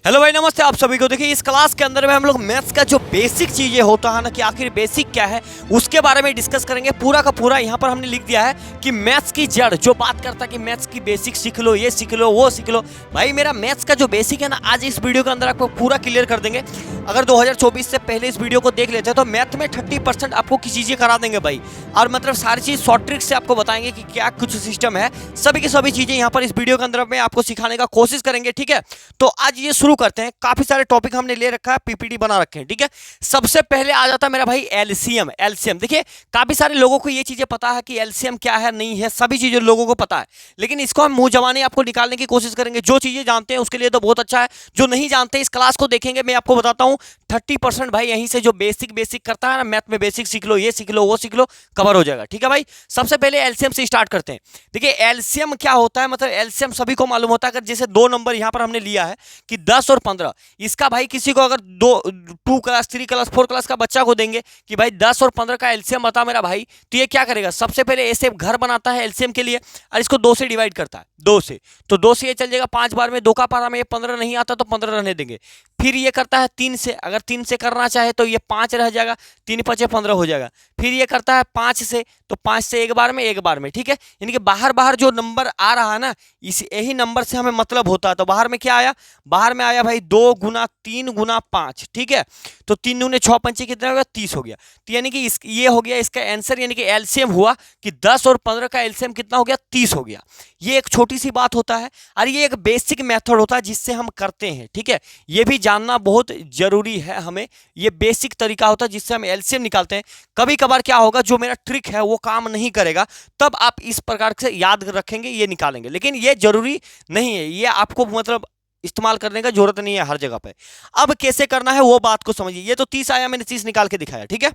Hello भाई, नमस्ते आप सभी को। देखिए, इस क्लास के अंदर में हम लोग मैथ्स का जो बेसिक चीजें होता है ना, कि आखिर बेसिक क्या है उसके बारे में डिस्कस करेंगे। पूरा का पूरा यहाँ पर हमने लिख दिया है कि मैथ्स की जड़, जो बात करता है कि मैथ्स की बेसिक सीख लो, ये सीख लो, वो सीख लो। भाई मेरा मैथ्स का जो बेसिक है ना, आज इस वीडियो के अंदर आपको पूरा क्लियर कर देंगे। अगर 2024 से पहले इस वीडियो को देख लेते हैं तो मैथ में 30% आपको की चीजें करा देंगे भाई। और मतलब सारी चीज शॉर्ट ट्रिक से आपको बताएंगे कि क्या कुछ सिस्टम है। सभी की सभी चीजें यहाँ पर इस वीडियो के अंदर में आपको सिखाने का कोशिश करेंगे, ठीक है। तो आज ये शुरू करते हैं। काफी सारे टॉपिक हमने ले रखा है, पीपीटी बना रखे हैं, ठीक है। सबसे पहले आ जाता है मेरा भाई एलसीएम। एलसीएम देखिए, काफी सारे लोगों को ये चीजें पता है कि एलसीएम क्या है, नहीं है, सभी चीजें लोगों को पता है। लेकिन इसको हम मुंह जबानी आपको निकालने की कोशिश करेंगे। जो चीजें जानते हैं उसके लिए तो बहुत अच्छा है, जो नहीं जानते इस क्लास को देखेंगे, मैं आपको बताता हूँ 30% भाई यहीं से जो बेसिक करता है ना, मैथ में बेसिक सीख लो, ये सीख लो, वो सीख लो, कवर हो जाएगा, ठीक है भाई। सबसे पहले एलसीएम से स्टार्ट करते हैं। देखिए एलसीएम क्या होता है, मतलब एलसीएम सभी को मालूम होता है। अगर जैसे दो नंबर यहां पर हमने लिया है कि 10 और 15, इसका भाई किसी को अगर 2 क्लास 3 क्लास 4 क्लास का बच्चा को देंगे कि भाई 10 और 15 का एलसीएम बता मेरा भाई, तो ये क्या करेगा, सबसे पहले ऐसे घर बनाता है एलसीएम के लिए और इसको 2 से डिवाइड करता है, 2 से। तो 2 से ये चल जाएगा 5 बार में, 2 का पारा में ये 15 नहीं आता तो 15 रहने देंगे। फिर ये करता है 3 से, अगर 3 से करना चाहे तो ये 5 रह जाएगा, 3 5 15 हो जाएगा। फिर ये करता है 5 से, तो 5 से एक बार में, ठीक है। यानी कि बाहर बाहर जो नंबर आ रहा है ना, इस यही नंबर से हमें मतलब होता है। तो बाहर में क्या आया, बाहर में आया भाई 2 गुना 3 गुना 5, ठीक है। तो 3 दूने 6 पंचे कितना हो गया, 30 हो गया। तो यानी कि ये हो गया इसका आंसर, यानी कि एलसीएम हुआ कि 10 और 15 का एलसीएम कितना हो गया, 30 हो गया। ये एक छोटी सी बात होता है और ये एक बेसिक मेथड होता है जिससे हम करते हैं, ठीक है। ये भी जानना बहुत जरूरी है हमें। ये बेसिक तरीका होता है जिससे हम एलसीएम निकालते हैं। कभी कभार क्या होगा, जो मेरा ट्रिक है वो काम नहीं करेगा, तब आप इस प्रकार से याद रखेंगे, ये निकालेंगे। लेकिन ये जरूरी नहीं है, ये आपको मतलब इस्तेमाल करने का जरूरत नहीं है हर जगह पे। अब कैसे करना है वो बात को समझिए। ये तो 30 आया, मैंने 30 निकाल के दिखाया, ठीक है।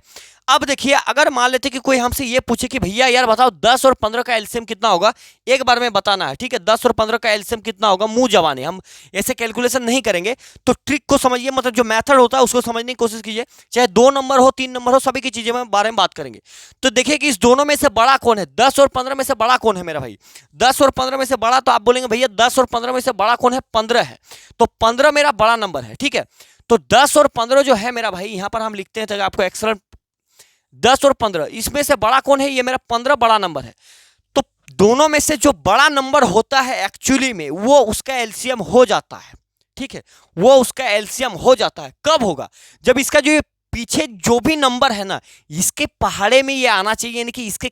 अब देखिए, अगर मान लेते कि कोई हमसे ये पूछे कि भैया यार बताओ 10 और 15 का एलसीएम कितना होगा, एक बार में बताना है, ठीक है। 10 और 15 का एलसीएम कितना होगा, मुंह जबाने, हम ऐसे कैलकुलेशन नहीं करेंगे। तो ट्रिक को समझिए, मतलब जो मेथड होता है उसको समझने की कोशिश कीजिए। चाहे 2 नंबर हो, 3 नंबर हो, सभी की चीजें में बारे में बात करेंगे। तो देखिए कि इस दोनों में से बड़ा कौन है, 10 और 15 में से बड़ा कौन है मेरा भाई। 10 और 15 में से बड़ा, तो आप बोलेंगे भैया 10 और 15 में से बड़ा कौन है, 15 है। तो 15 मेरा बड़ा नंबर है, ठीक है। तो 10 और 15 जो है मेरा भाई, यहां पर हम लिखते हैं ताकि आपको एक्सलेंट। 10 और 15 इसमें से बड़ा कौन है, ये मेरा 15 बड़ा नंबर है। तो दोनों में से जो बड़ा नंबर होता है एक्चुअली में, वो उसका एलसीएम हो जाता है, ठीक है। वो उसका एलसीएम हो जाता है। कब होगा, जब इसका जो पीछे जो भी नंबर है ना, इसके पहाड़े में ये आना चाहिए, यानी कि इसके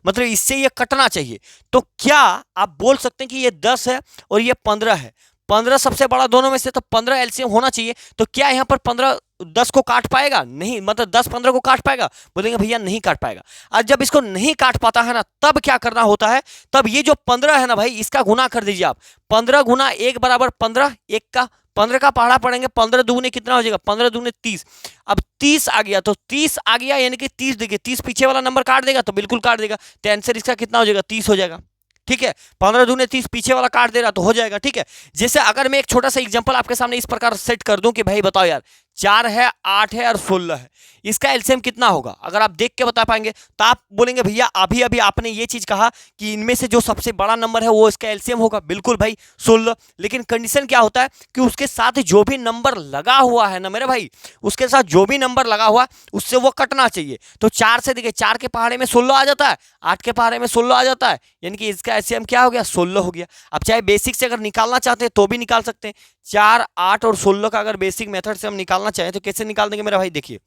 मतलब इससे ये कटना चाहिए। तो क्या आप बोल सकते हैं कि ये 10 है और ये 15 है, 15 सबसे बड़ा दोनों में से, तो 15 एलसीएम होना चाहिए। तो क्या यहाँ पर 15 10 को काट पाएगा, नहीं, मतलब 10 15 को काट पाएगा, बोलेंगे भैया नहीं काट पाएगा। और जब इसको नहीं काट पाता है ना, तब क्या करना होता है, तब ये जो 15 है ना भाई, इसका गुना कर दीजिए आप। 15 गुना 1 बराबर 15, 1 का 15 का पहाड़ा पड़ेंगे, 15 दूने कितना हो जाएगा, 15 दूने 30। अब 30 आ गया, तो 30 आ गया, यानी कि 30 देखिए, 30 पीछे वाला नंबर काट देगा तो बिल्कुल काट देगा। तो आंसर इसका कितना हो जाएगा, 30 हो जाएगा, ठीक है। 15 दूने 30, पीछे वाला काट दे रहा तो हो जाएगा, ठीक है। जैसे अगर मैं एक छोटा सा एग्जांपल आपके सामने इस प्रकार सेट कर दूं कि भाई बताओ यार, 4 है, 8 है और 16 है, इसका एलसीएम कितना होगा। अगर आप देख के बता पाएंगे तो आप बोलेंगे भैया अभी अभी आपने ये चीज कहा कि इनमें से जो सबसे बड़ा नंबर है वो इसका एलसीएम होगा, बिल्कुल भाई 16। लेकिन कंडीशन क्या होता है कि उसके साथ जो भी नंबर लगा हुआ है ना मेरे भाई, उसके साथ जो भी नंबर लगा हुआ उससे वो कटना चाहिए। तो 4 से देखिए, 4 के पहाड़े में 16 आ जाता है, 8 के पहाड़े में 16 आ जाता है, यानी कि इसका एलसीएम क्या हो गया, 16 हो गया। अब चाहे बेसिक से अगर निकालना चाहते हैं तो भी निकाल सकते हैं। 4 8 और 16 का अगर बेसिक मेथड से हम निकालना चाहें तो कैसे निकाल देंगे मेरा भाई, देखिए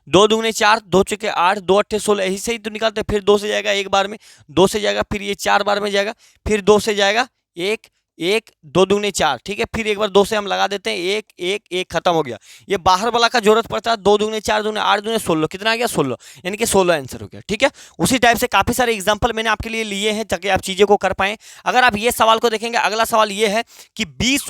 2 दूने 4, 2 चौके 8, 2 अट्ठे 16, यही से ही तो निकालते हैं। फिर 2 से जाएगा एक बार में, 2 से जाएगा, फिर ये 4 बार में जाएगा, फिर 2 से जाएगा 1 1, 2 दूने 4, ठीक है। फिर एक बार 2 से हम लगा देते हैं, 1 1 1, खत्म हो गया। ये बाहर वाला का जरूरत पड़ता है, 2 दूने 4 दूने 8 दूने 16, कितना आ गया, 16, यानी कि 16 आंसर हो गया, ठीक है। उसी टाइप से काफी सारे एग्जांपल मैंने आपके लिए लिए हैं ताकि आप चीजों को कर पाएं। अगर आप ये सवाल को देखेंगे, अगला सवाल ये है कि 20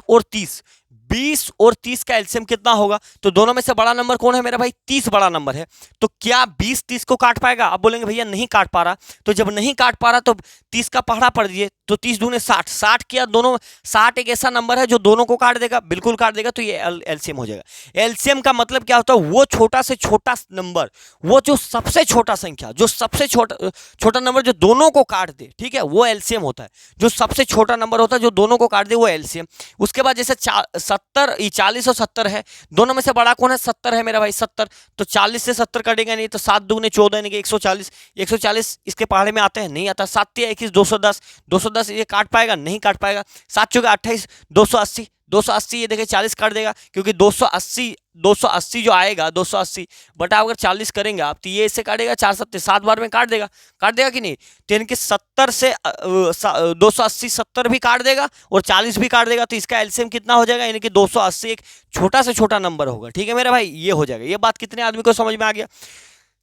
और 30 का एलसीएम कितना होगा। तो दोनों में से बड़ा नंबर कौन है मेरा भाई, 30 बड़ा नंबर है। तो क्या 20 30 को काट पाएगा, आप बोलेंगे भैया नहीं काट पा रहा। तो जब नहीं काट पा रहा तो 30 का पहाड़ा पड़ दीजिए, तो 30 दूने 60, 60 किया दोनों, 60 एक ऐसा नंबर है जो दोनों को काट देगा, बिल्कुल काट देगा, तो ये एलसीएम हो जाएगा। एलसीएम का मतलब क्या होता है, वो छोटा से छोटा नंबर, वो जो सबसे छोटा संख्या, जो सबसे छोटा नंबर जो दोनों को काट दे, ठीक है, वो एलसीएम होता है। जो सबसे छोटा नंबर होता है जो दोनों को काट दे वो एलसीएम। उसके बाद जैसे 40 और 70 है, दोनों में से बड़ा कौन है, 70 है मेरा भाई, 70, तो 40 से 70 कटेगा नहीं, तो 7 दूने 14 यानी कि 140, 140 इसके पहाड़े में आते हैं, नहीं आता। 7 या 21 210, 210 ये काट पाएगा, नहीं काट पाएगा। 7 चौके 28, 280, 280 ये देखिए 40 काट देगा, क्योंकि 280 जो आएगा, 280 बटा अगर 40 करेंगे आप, तो ये इससे काटेगा, 4 7 7 बार में काट देगा कि नहीं। तो यानी कि 70 से 280, 70 भी काट देगा और 40 भी काट देगा, तो इसका एलसीएम कितना हो जाएगा, यानी कि 280 एक छोटा से छोटा नंबर होगा। ठीक है मेरा भाई, ये हो जाएगा। ये बात कितने आदमी को समझ में आ गया।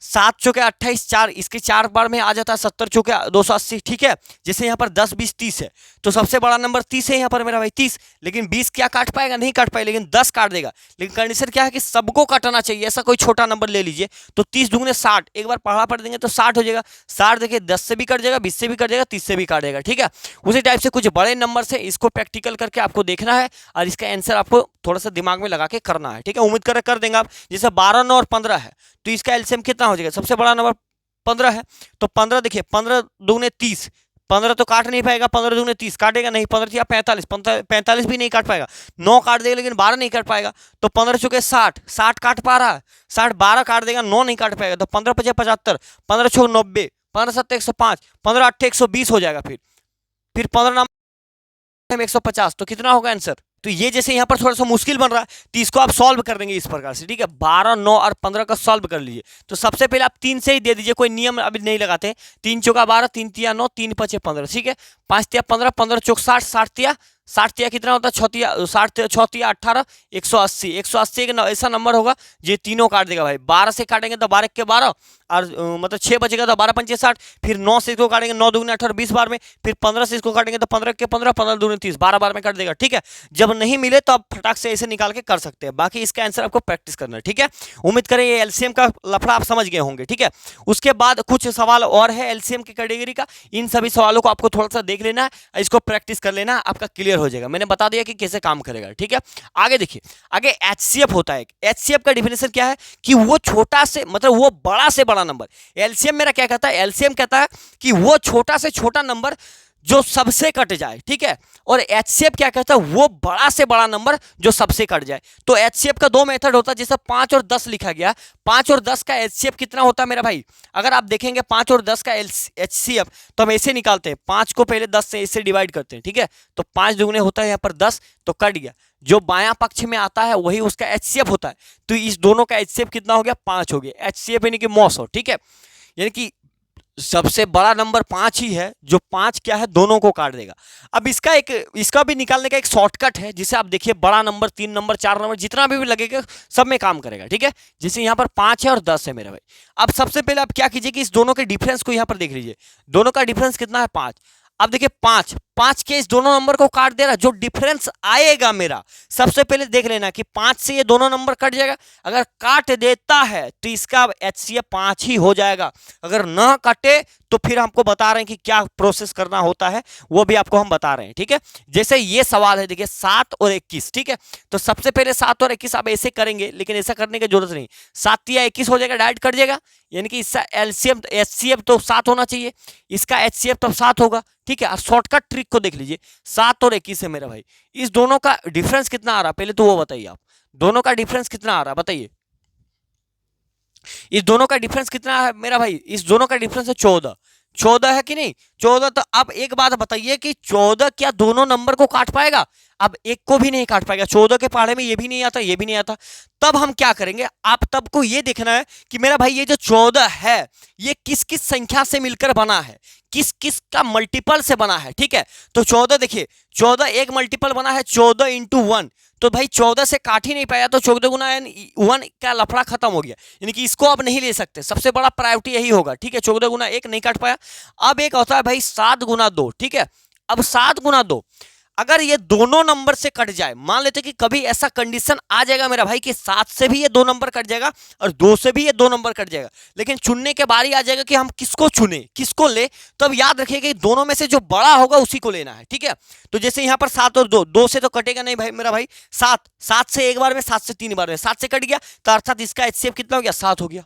7 चौके 28, 4 इसके 4 बार में आ जाता है, 70 चौके 280, ठीक है। जैसे यहाँ पर 10 20 30 है, तो सबसे बड़ा नंबर 30 है यहाँ पर मेरा भाई, 30, लेकिन 20 क्या काट पाएगा, नहीं काट पाएगा, लेकिन 10 काट देगा। लेकिन कंडीशन क्या है कि सबको काटना चाहिए, ऐसा कोई छोटा नंबर ले लीजिए। तो 30 दूने 60, एक बार पढ़ा पढ़ देंगे तो 60 हो जाएगा। 60 देखिए 10 से भी कट जाएगा, 20 से भी कट जाएगा, 30 से भी काट जाएगा, ठीक है। उसी टाइप से कुछ बड़े नंबर से इसको प्रैक्टिकल करके आपको देखना है और इसका आंसर आपको थोड़ा सा दिमाग में लगा के करना है, ठीक है। उम्मीद कर देंगे आप। जैसे 12 9 और 15 है, तो इसका एलसीएम कितना हो जाएगा, सबसे बड़ा नंबर 15 है, तो 15 देखिए, 15 दूने 30, 15 तो काट नहीं पाएगा, 15 दूने 30 काटेगा नहीं, 15 या 45, 45 भी नहीं काट पाएगा, 9 काट देगा लेकिन 12 नहीं काट पाएगा। तो 15 चुके 60, 60 काट पा रहा है, 60 12 काट देगा, 9 नहीं काट पाएगा, तो 15 5 75, 15 6 90, 15 7 105, 15 8 120 हो जाएगा। फिर 15 नाम 150, तो कितना होगा आंसर। तो ये जैसे यहाँ पर थोड़ा सा मुश्किल बन रहा है, तो इसको आप सॉल्व कर देंगे इस प्रकार से, ठीक है। 12 9 और 15 का सॉल्व कर लीजिए। तो सबसे पहले आप 3 से ही दे दीजिए, कोई नियम अभी नहीं लगाते। 3 चौका 12, 3 तिया 9, 3 5 15, ठीक है। 5 तिया 15, 15 चौक 60, 60 तिया कितना होता है, 6 तिया 60, 6 तिया 18, 180, 180 एक ऐसा नंबर होगा ये तीनों काट देगा भाई। 12 से काटेंगे तो 12 के 12 और मतलब 6 बचेगा तो 12 पंचे 60, फिर 9 से इसको काटेंगे, 9 दूनी 18 20 बार में, फिर 15 से इसको काटेंगे तो 15 के 15, 15 दूनी 30, 12 बार में काट देगा, ठीक है। जब नहीं मिले तो आप फटाक से ऐसे निकाल के कर सकते हैं। बाकी इसका आंसर आपको प्रैक्टिस करना है, ठीक है। उम्मीद करें ये एलसीएम का लफड़ा आप समझ गए होंगे, ठीक है। उसके बाद कुछ सवाल और है एलसीएम की कैटेगरी का, इन सभी सवालों को आपको थोड़ा सा देख लेना है, इसको प्रैक्टिस कर लेना, आपका क्लियर हो जाएगा। मैंने बता दिया कि कैसे काम करेगा, ठीक है। आगे देखिए, आगे एचसीएफ होता है। एचसीएफ का डिफिनेशन क्या है कि वो छोटा से मतलब वो बड़ा से बड़ा नंबर। एलसीएम मेरा क्या कहता है, एलसीएम कहता है कि वो छोटा से छोटा नंबर जो सबसे कट जाए, ठीक है। और एचसीएफ क्या कहता है, वो बड़ा से बड़ा नंबर जो सबसे कट जाए। तो एचसीएफ का दो मेथड होता है, जैसे 5 और 10 लिखा गया, 5 और 10 का एचसीएफ कितना होता है मेरा भाई। अगर आप देखेंगे 5 और 10 का एचसीएफ तो हम ऐसे निकालते हैं, 5 को पहले 10 से ऐसे डिवाइड करते हैं, ठीक है। तो 5 दुगने होता है यहाँ पर 10, तो कट गया, जो बायां पक्ष में आता है वही उसका एचसीएफ होता है। तो इस दोनों का एचसीएफ कितना हो गया, 5 हो गया। एचसीएफ यानी कि मौसो, ठीक है, यानी कि सबसे बड़ा नंबर 5 ही है, जो 5 क्या है दोनों को काट देगा। अब इसका भी निकालने का एक शॉर्टकट है, जिसे आप देखिए बड़ा नंबर 3 नंबर 4 नंबर जितना भी लगेगा सब में काम करेगा, ठीक है। जैसे यहाँ पर 5 है और 10 है मेरा भाई। अब सबसे पहले आप क्या कीजिए कि इस दोनों के डिफरेंस को यहाँ पर देख लीजिए, दोनों का डिफरेंस कितना है, 5। अब देखिए 5 के इस दोनों नंबर को काट दे रहा, जो डिफरेंस आएगा मेरा सबसे पहले देख लेना कि 5 से ये दोनों नंबर कट जाएगा। अगर काट देता है तो इसका एचसीएफ 5 ही हो जाएगा। अगर ना कटे तो फिर हमको बता रहे हैं कि क्या प्रोसेस करना होता है, वो भी आपको हम बता रहे हैं, ठीक है। जैसे ये सवाल है, देखिए 7 और 21, ठीक है। तो सबसे पहले 7 और 21 आप ऐसे करेंगे, लेकिन ऐसा करने की जरूरत नहीं। 7 या 21 हो जाएगा, डायरेक्ट कट जाएगा, यानी कि इसका एलसीएम एचसीएफ तो 7 होना चाहिए, इसका एचसीएफ तब 7 होगा, ठीक है। शॉर्टकट ट्रिक को देख लीजिए, 7 और 21 है मेरा भाई। इस दोनों का डिफरेंस कितना आ रहा है पहले तो वो बताइए आप, दोनों का डिफरेंस कितना आ रहा है बताइए। इस दोनों का डिफरेंस कितना है मेरा भाई, इस दोनों का डिफरेंस है 14 है कि नहीं, 14। तो अब एक बात बताइए कि 14 क्या दोनों नंबर को काट पाएगा, अब एक को भी नहीं काट पाएगा। 14 के पहाड़े में ये भी नहीं आता, ये भी नहीं आता। तब हम क्या करेंगे, आप तब को ये देखना है कि मेरा भाई ये जो 14 है ये किस किस संख्या से मिलकर बना है, किस किस का मल्टीपल से बना है, ठीक है। तो 14 देखिए, 14 एक मल्टीपल बना है 14 इंटू 1, तो भाई 14 से काट ही नहीं पाया, तो 14 गुना 1 का लफड़ा खत्म हो गया, यानी कि इसको अब नहीं ले सकते। सबसे बड़ा प्रायोरिटी यही होगा, ठीक है। 14 गुना 1 नहीं काट पाया। अब एक होता है भाई 7 गुना 2, ठीक है। अब 7 गुना 2, अगर ये दोनों नंबर से कट जाए, मान लेते कि कभी ऐसा कंडीशन आ जाएगा मेरा भाई कि 7 से भी ये 2 नंबर कट जाएगा और 2 से भी ये 2 नंबर कट जाएगा, लेकिन चुनने के बारी आ जाएगा कि हम किसको चुने, किसको ले, तो अब याद रखिएगा दोनों में से जो बड़ा होगा उसी को लेना है, ठीक है। तो जैसे यहाँ पर 7 और 2, 2 से तो कटेगा नहीं भाई मेरा भाई, 7 से एक बार में, 7 से 3 बार में, 7 से कट गया तो अर्थात इसका एचसीएफ कितना हो गया, 7 हो गया।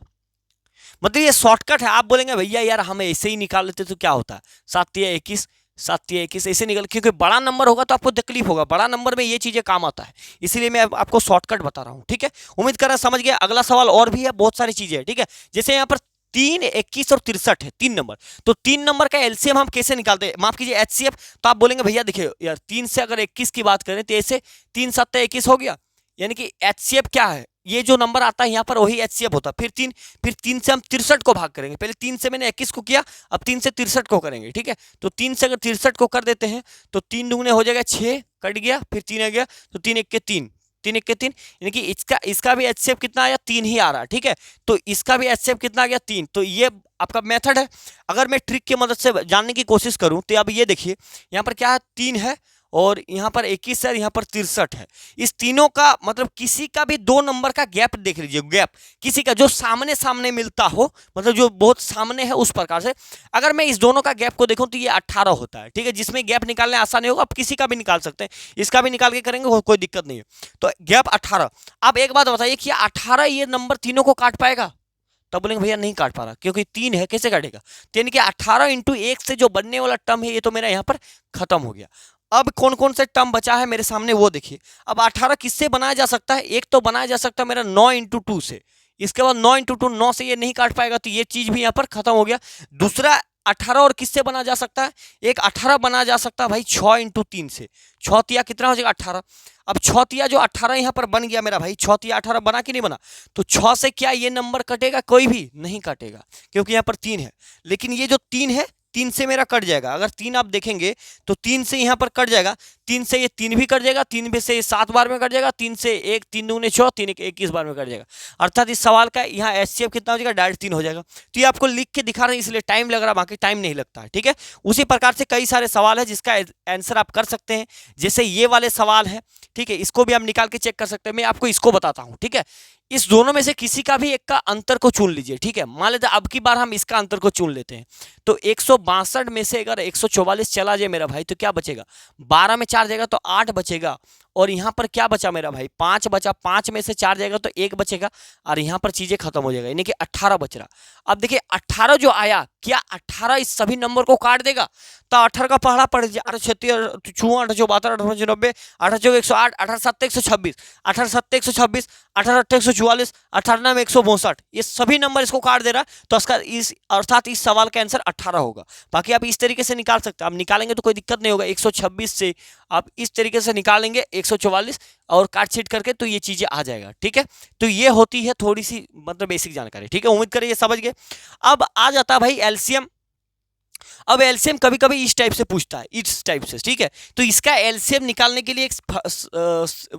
मतलब ये शॉर्टकट है। आप बोलेंगे भैया यार हम ऐसे ही निकाल लेते तो क्या होता है, 7 या 21, 7 या 21 ऐसे निकल, क्योंकि बड़ा नंबर होगा तो आपको तकलीफ होगा, बड़ा नंबर में ये चीजें काम आता है, इसीलिए मैं आपको शॉर्टकट बता रहा हूँ, ठीक है। उम्मीद कर रहा समझ गया। अगला सवाल और भी है, बहुत सारी चीजें हैं, ठीक है। जैसे यहाँ पर 3, 21 और 63 है, 3 नंबर, तो 3 नंबर का एलसीएम हम कैसे निकालते हैं, माफ कीजिए एचसीएफ। तो आप बोलेंगे भैया देखिए यार 3 से अगर 21 की बात करें तो ऐसे 3 7 21 हो गया, यानी कि एचसीएफ क्या है, ये जो नंबर आता है यहाँ पर वही एचसीएफ होता है। फिर 3 से हम 63 को भाग करेंगे, पहले 3 से मैंने 21 को किया, अब 3 से 63 को करेंगे, ठीक है। तो 3 से अगर 63 को कर देते हैं तो 3 दुगने हो जाएगा 6, कट गया, फिर 3 आ गया, तो 3 1 के 3, 3 1 के 3, यानी कि इसका भी एचसीएफ कितना आया, 3 ही आ रहा है, ठीक है। तो इसका भी एचसीएफ कितना आ गया, 3। तो ये आपका मेथड है। अगर मैं ट्रिक की मदद से जानने की कोशिश करूं तो अब ये देखिए यहाँ पर क्या है, 3 है और यहाँ पर 21 है, यहाँ पर 63 है। इस तीनों का मतलब किसी का भी 2 नंबर का गैप देख लीजिए, गैप किसी का जो सामने सामने मिलता हो, मतलब जो बहुत सामने है उस प्रकार से। अगर मैं इस दोनों का गैप को देखूं तो ये 18 होता है, ठीक है, जिसमें गैप निकालने आसान होगा। आप किसी का भी निकाल सकते हैं, इसका भी निकाल के करेंगे कोई दिक्कत नहीं है। तो गैप 18। अब एक बात बताइए कि 18 ये नंबर तीनों को काट पाएगा, तब बोलेंगे भैया नहीं काट पा रहा क्योंकि 3 है, कैसे काटेगा। तो यानी कि 18 इंटू 1 से जो बनने वाला टर्म है ये तो मेरा यहाँ पर खत्म हो गया। अब कौन कौन से टर्म बचा है मेरे सामने वो देखिए। अब 18 किससे बनाया जा सकता है, एक तो बनाया जा सकता है मेरा 9 इंटू 2 से, इसके बाद 9 इंटू 2, 9 से ये नहीं काट पाएगा तो ये चीज भी यहाँ पर खत्म हो गया। दूसरा 18 और किससे बना जा सकता है, एक 18 बना जा सकता है भाई 6 इंटू 3 से, 6 तिया कितना हो जाएगा 18। अब 6 तिया जो 18 यहाँ पर बन गया मेरा भाई, 6 तिया 18 बना कि नहीं बना, तो 6 से क्या ये नंबर कटेगा, कोई भी नहीं कटेगा क्योंकि यहाँ पर 3 है। लेकिन ये जो 3 है 3 से मेरा कट जाएगा, अगर 3 आप देखेंगे तो 3 से यहाँ पर कट जाएगा, 3 से ये 3 भी कट जाएगा, 3 में से ये 7 बार में कट जाएगा, 3 से 1, 3 दूने 6, 3 1 21 बार में कट जाएगा। अर्थात इस सवाल का यहाँ एचसीएफ कितना हो जाएगा, डायरेक्ट 3 हो जाएगा। तो ये आपको लिख के दिखा रहे हैं इसलिए टाइम लग रहा है, बाकी टाइम नहीं लगता है, ठीक है। उसी प्रकार से कई सारे सवाल है जिसका आंसर आप कर सकते हैं, जैसे ये वाले सवाल है, ठीक है, इसको भी आप निकाल के चेक कर सकते हैं। मैं आपको इसको बताता हूँ, ठीक है। इस दोनों में से किसी का भी एक का अंतर को चुन लीजिए, ठीक है। मान लेते अब की बार हम इसका अंतर को चुन लेते हैं, तो 162 में से अगर 144 चला जाए मेरा भाई तो क्या बचेगा, 12 में 4 जाएगा तो 8 बचेगा, और यहाँ पर क्या बचा मेरा भाई, 5 बचा, 5 में से 4 जाएगा तो 1 बचेगा, और यहाँ पर चीजें खत्म हो जाएगा, यानी कि 18 बच रहा। अब देखिए 18 जो आया, क्या 18 इस सभी नंबर को काट देगा, तो 18 का पहाड़ा पड़ जाए, 8 36 चौवन 8 72 8 90 8 चौक 108 18 7 126 18 7 126 18 8 144 18 में 162, ये सभी नंबर इसको काट दे रहा, तो इसका इस अर्थात इस सवाल का आंसर 18 होगा। बाकी आप इस तरीके से निकाल सकते हैं, आप निकालेंगे तो कोई दिक्कत नहीं होगा। 126 से आप इस तरीके से निकालेंगे 144 और काट छीट करके तो ये चीजें आ जाएगा, ठीक है। तो ये होती है थोड़ी सी मतलब बेसिक जानकारी, ठीक है। उम्मीद करें ये समझ गए। अब आ जाता है भाई एलसीएम। अब एलसीएम कभी कभी इस टाइप से पूछता है, इस टाइप से, ठीक है। तो इसका एलसीएम निकालने के लिए एक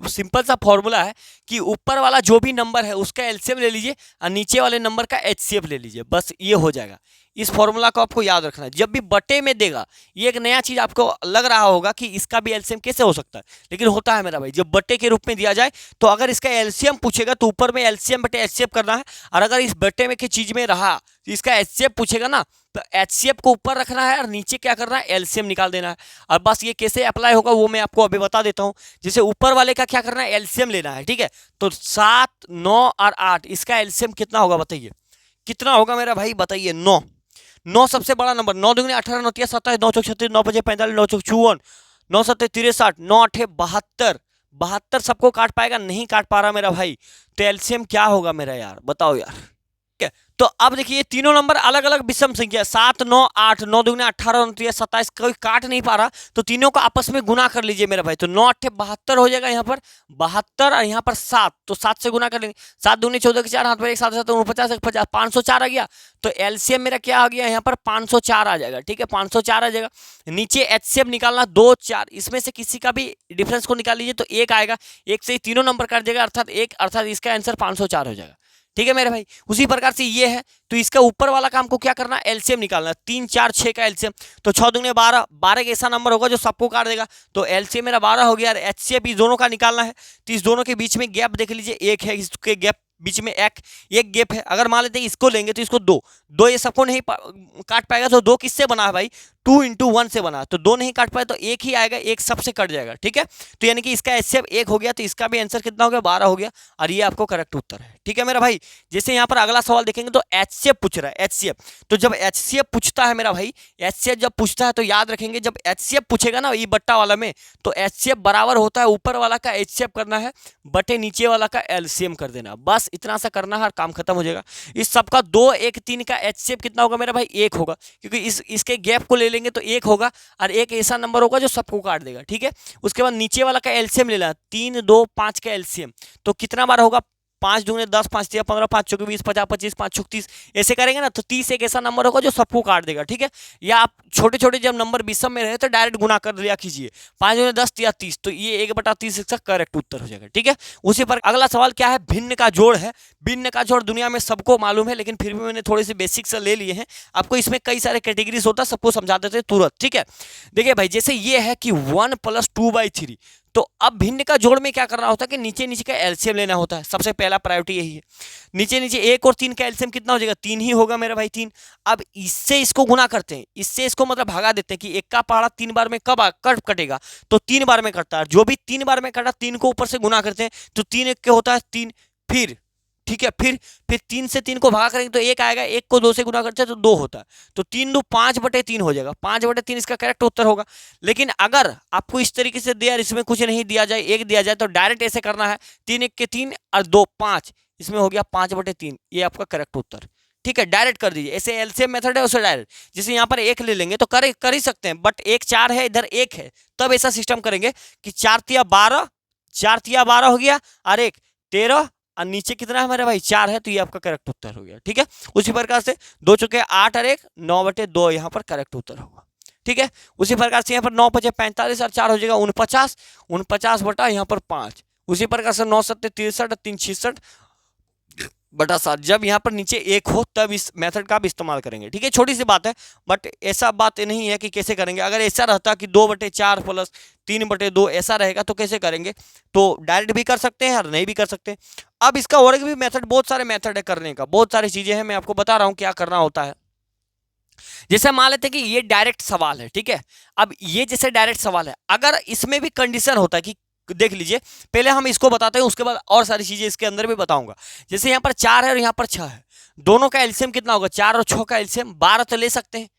सिंपल सा फॉर्मूला है कि ऊपर वाला जो भी नंबर है उसका एलसीएम ले लीजिए और नीचे वाले नंबर का एचसीएफ ले लीजिए, बस ये हो जाएगा। इस फॉर्मूला को आपको याद रखना है, जब भी बटे में देगा, ये एक नया चीज आपको लग रहा होगा कि इसका भी एलसीएम कैसे हो सकता है, लेकिन होता है मेरा भाई। जब बटे के रूप में दिया जाए तो अगर इसका एलसीएम पूछेगा तो ऊपर में एलसीएम बटे एचसीएफ करना है, और अगर इस बटे में की चीज में रहा तो इसका एचसीएफ पूछेगा ना, तो एचसीएफ को ऊपर रखना है और नीचे क्या करना है, एलसीएम निकाल देना है। और बस ये कैसे अप्लाई होगा वो मैं आपको अभी बता देता हूँ। जैसे ऊपर वाले का क्या करना है, एलसीएम लेना है, ठीक है। तो 7 9 और 8 इसका एलसीएम कितना होगा बताइए, कितना होगा मेरा भाई बताइए। 9 सबसे बड़ा नंबर, 9 दूनी 18 9 तिया 27 9 चौक 36 9 5 45 9 चौक 54 9 7 63 9 8 72 72 सबको काट पाएगा, नहीं काट पा रहा मेरा भाई, तो एलसीएम क्या होगा मेरा यार, बताओ यार, ठीक है। तो अब देखिए ये तीनों नंबर अलग अलग विषम संख्या, 7 9 8 9 दूनी 18 9 तिया 27 कोई काट नहीं पा रहा, तो तीनों को आपस में गुना कर लीजिए मेरा भाई। तो 9 8 72 हो जाएगा, यहाँ पर 72 और यहाँ पर 7, तो 7 से गुना कर लेंगे, 7 दूनी 14 के 4 हाथ पर 1 7 7 49 50 504 आ गया। तो एलसीएम मेरा क्या आ गया यहाँ पर 504 आ जाएगा, ठीक है, 504 आ जाएगा। नीचे एचसीएफ निकालना 2 4, इसमें से किसी का भी डिफरेंस को निकाल लीजिए तो 1 आएगा, 1 से ही तीनों नंबर काट जाएगा, अर्थात 1, अर्थात इसका आंसर 504 हो जाएगा, ठीक है मेरे भाई। उसी प्रकार से ये है, तो इसका ऊपर वाला काम को क्या करना, एलसीएम निकालना, 3 4 6 का एलसीएम। तो 6 दूनी 12, 12 का ऐसा नंबर होगा जो सबको काट देगा, तो एलसीएम मेरा 12 हो गया। और एचसीएफ इस दोनों का निकालना है, तो इस दोनों के बीच में गैप देख लीजिए, एक है, इसके गैप बीच में एक गैप है। अगर मान लेते हैं इसको लेंगे तो इसको दो ये सबको नहीं काट पाएगा, तो दो किससे बना है भाई, 2 × 1 से बना, तो दो नहीं काट पाए तो एक ही आएगा, एक सबसे कट जाएगा, ठीक है। तो यानी कि इसका एचसीएफ 1 हो गया, तो इसका भी आंसर कितना हो गया, 12 हो गया, और ये आपको करेक्ट उत्तर है, ठीक है मेरा भाई। जैसे यहाँ पर अगला सवाल देखेंगे तो एचसीएफ पूछ रहा है, एचसीएफ। तो जब एचसीएफ पूछता है मेरा भाई, एचसीएफ जब पूछता है तो याद रखेंगे, जब एचसीएफ पूछेगा ना ई बट्टा वाला में, तो एचसीएफ बराबर होता है ऊपर वाला का एचसीएफ करना है बटे नीचे वाला का एलसीएम कर देना, बस इतना सा करना है और काम खत्म हो जाएगा। इस सबका 2 1 3 का एचसीएफ कितना होगा मेरा भाई, 1 होगा, क्योंकि इसके गैप को ले लेंगे तो 1 होगा, और एक ऐसा नंबर होगा जो सबको काट देगा, ठीक है। उसके बाद नीचे वाला का एलसीएम ले लेना, 3 2 5 का एलसीएम, तो कितना बार होगा, 5 दूने 10, 5 3 15, 5 चौके 20, 50 25, 5 छुक 30, ऐसे करेंगे ना, तो 30 एक ऐसा नंबर होगा जो सबको काट देगा, ठीक है। या आप छोटे छोटे जब नंबर विषम में रहे तो डायरेक्ट गुना कर दिया कीजिए, 5 दूने 10 या 30, तो ये 1/30 इसका करेक्ट उत्तर हो जाएगा, ठीक है। उसी पर अगला सवाल क्या है, भिन्न का जोड़ है। भिन्न का जोड़ दुनिया में सबको मालूम है, लेकिन फिर भी मैंने थोड़े से बेसिक से ले लिए हैं, आपको इसमें कई सारे कैटेगरीज होता है, सबको समझा देते हैं तुरंत, ठीक है। देखिए भाई, जैसे ये है कि 1 + 2/3, तो अब भिन्न का जोड़ में क्या करना होता है कि नीचे नीचे का एलसीएम लेना होता है, सबसे पहला प्रायोरिटी यही है। नीचे नीचे 1 और 3 का एलसीएम कितना हो जाएगा, 3 ही होगा मेरा भाई, 3। अब इससे इसको गुना करते हैं, इससे इसको मतलब भागा देते हैं कि 1 का पहाड़ा 3 बार में कब कटेगा, तो 3 बार में कटता है। जो भी 3 बार में कटा, 3 को ऊपर से गुना करते हैं, तो 3 1 के होता है 3, फिर ठीक है, फिर 3 से 3 को भागा करेंगे तो 1 आएगा, 1 को 2 से गुना करते हैं तो 2 होता है, तो 3 2 5/3 हो जाएगा, 5/3 इसका करेक्ट उत्तर होगा। लेकिन अगर आपको इस तरीके से दिया, इसमें कुछ नहीं दिया जाए, 1 दिया जाए, तो डायरेक्ट ऐसे करना है, 3 1 के 3 और 2 5, इसमें हो गया 5/3, ये आपका करेक्ट उत्तर, ठीक है। डायरेक्ट कर दीजिए, ऐसे एलसीएम मेथड है उसे डायरेक्ट, जैसे यहाँ पर 1 ले लेंगे तो कर ही सकते हैं, बट 1 4 है, इधर 1 है, तब ऐसा सिस्टम करेंगे कि 4 तिया 12, 4 तिया 12 हो गया, और 1 13, और नीचे कितना है हमारे भाई, 4 है, तो ये आपका करेक्ट उत्तर हो गया, ठीक है। उसी प्रकार से 2 चुके 8 और 1 9/2 यहाँ पर करेक्ट उत्तर होगा, ठीक है। उसी प्रकार से यहाँ पर 9 × 5 45 और 4 हो जाएगा 49, 49 बटा यहाँ पर 5। उसी प्रकार से 9 7 63 और 3 66 बटा 7। जब यहाँ पर नीचे 1 हो तब इस मेथड का आप इस्तेमाल करेंगे, ठीक है। छोटी सी बात है, बट ऐसा बात नहीं है कि कैसे करेंगे। अगर ऐसा रहता कि 2/4 + 3/2 ऐसा रहेगा तो कैसे करेंगे, तो डायरेक्ट भी कर सकते हैं और नहीं भी कर सकते। अब इसका और भी मेथड, बहुत सारे मेथड है करने का, बहुत सारी चीजें हैं, मैं आपको बता रहा हूँ क्या करना होता है। जैसे मान लेते हैं कि ये डायरेक्ट सवाल है, ठीक है। अब ये जैसे डायरेक्ट सवाल है, अगर इसमें भी कंडीशन होता है कि देख लीजिए, पहले हम इसको बताते हैं, उसके बाद और सारी चीजें इसके अंदर भी बताऊंगा। जैसे यहाँ पर 4 है और यहाँ पर 6 है, दोनों का एलसीएम कितना होगा, 4 और 6 का एलसीएम 12 तो ले सकते हैं,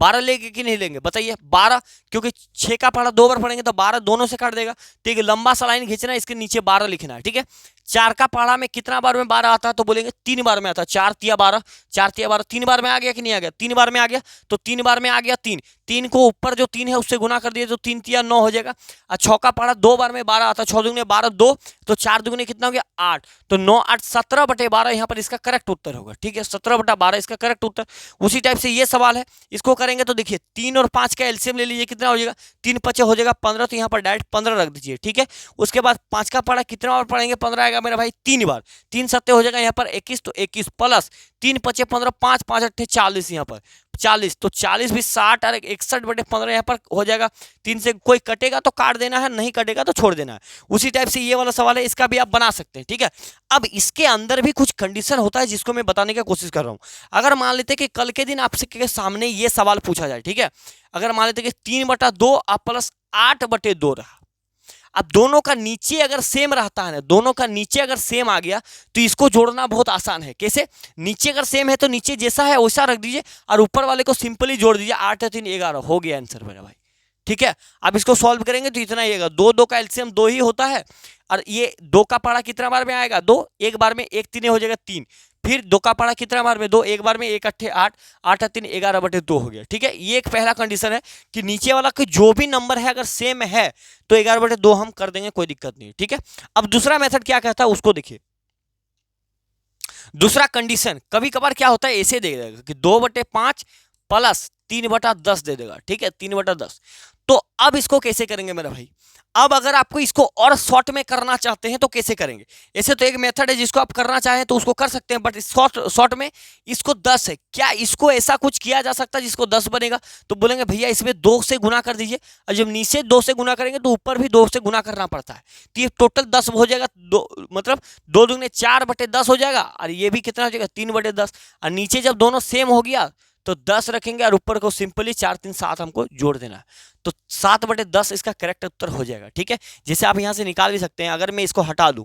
12 लेंगे कि नहीं लेंगे बताइए, 12, क्योंकि 6 का पढ़ा 2 बार पढ़ेंगे तो 12 दोनों से काट देगा, ठीक है। लंबा सा लाइन खींचना है, इसके नीचे 12 लिखना है, ठीक है। 4 का पढ़ा में कितना बार में 12 आता है, तो बोलेंगे 3 बार में आता है, 4 तिया 12, 4 तिया 12, 3 बार में आ गया कि नहीं आ गया, 3 बार में आ गया, तो 3 बार में आ गया 3, 3 को ऊपर जो 3 है उससे गुना कर दिए तो 3 तिया 9 हो जाएगा। और 6 का पढ़ा 2 बार में 12 आता है, 6 दूने 12 2, तो 4 दूने कितना हो गया 8, तो 9 8 17/12 यहाँ पर इसका करेक्ट उत्तर होगा, ठीक है। 17/12 इसका करेक्ट उत्तर। उसी टाइप से ये सवाल है, इसको करेंगे तो देखिए 3 और 5 का एलसीएम ले लीजिए, कितना हो जाएगा, 3 × 5 हो जाएगा 15, तो यहाँ पर डायरेक्ट 15 रख दीजिए, ठीक है। उसके बाद 5 का पढ़ा कितना बार पढ़ेंगे, 15 आएगा मेरा भाई 3 बार, 3 7 हो जाएगा यहाँ पर 21, तो 21 प्लस 3 × 5 15, 5 5 8 40, यहाँ पर 40, तो 40 भी 60 और 61/15 यहाँ पर हो जाएगा। 3 से कोई कटेगा तो काट देना है, नहीं कटेगा तो छोड़ देना है। उसी टाइप से ये वाला सवाल है, इसका भी आप बना सकते हैं, ठीक है। अब इसके अंदर भी कुछ कंडीशन होता है जिसको मैं बताने की कोशिश कर रहा हूँ। अगर मान लेते हैं कि कल के दिन आपके सामने ये सवाल पूछा जाए, ठीक है। अगर मान लेते हैं कि 3/2 प्लस 8/2 रहा, अब दोनों का नीचे अगर सेम रहता है ना, दोनों का नीचे अगर सेम आ गया तो इसको जोड़ना बहुत आसान है। कैसे, नीचे अगर सेम है तो नीचे जैसा है वैसा रख दीजिए और ऊपर वाले को सिंपली जोड़ दीजिए, 8 3 11 हो गया आंसर मेरा भाई, ठीक है। अब इसको सॉल्व करेंगे तो इतना ही आएगा, 2 2 का एलसीएम 2 ही होता है, और ये 2 का पढ़ा कितना बार में आएगा 2, एक बार में 1 3 हो जाएगा 3, फिर 2 का पढ़ा कितना बार में 2, एक बार में 1 8 8, 8 3 11/2 हो गया, ठीक है। ये एक पहला कंडीशन है कि नीचे वाला के जो भी नंबर है अगर सेम है तो 11/2 हम कर देंगे, कोई दिक्कत नहीं, ठीक है। अब दूसरा मेथड क्या कहता है उसको देखिए। दूसरा कंडीशन, कभी कभार क्या होता है ऐसे दे देगा कि 2/5 प्लस 3/10 दे देगा, ठीक है, 3/10। तो अब इसको कैसे करेंगे मेरा भाई? अब अगर आपको इसको और शॉर्ट में करना चाहते हैं तो कैसे करेंगे? ऐसे तो एक मेथड है जिसको आप करना चाहें तो उसको कर सकते हैं, बट शॉर्ट में इसको 10 है, क्या इसको ऐसा कुछ किया जा सकता है जिसको 10 बनेगा? तो बोलेंगे भैया इसमें 2 से गुना कर दीजिए, और जब नीचे 2 से गुना करेंगे तो ऊपर भी 2 से गुना करना पड़ता है, तो ये टोटल 10 हो जाएगा, मतलब 2 दूनी 4/10 हो जाएगा, और ये भी कितना हो जाएगा 3/10। और नीचे जब दोनों सेम हो गया तो 10 रखेंगे और ऊपर को सिंपली 4 3 7 हमको जोड़ देना है, तो 7/10 इसका करेक्ट उत्तर हो जाएगा, ठीक है। जैसे आप यहाँ से निकाल भी सकते हैं, अगर मैं इसको हटा दूं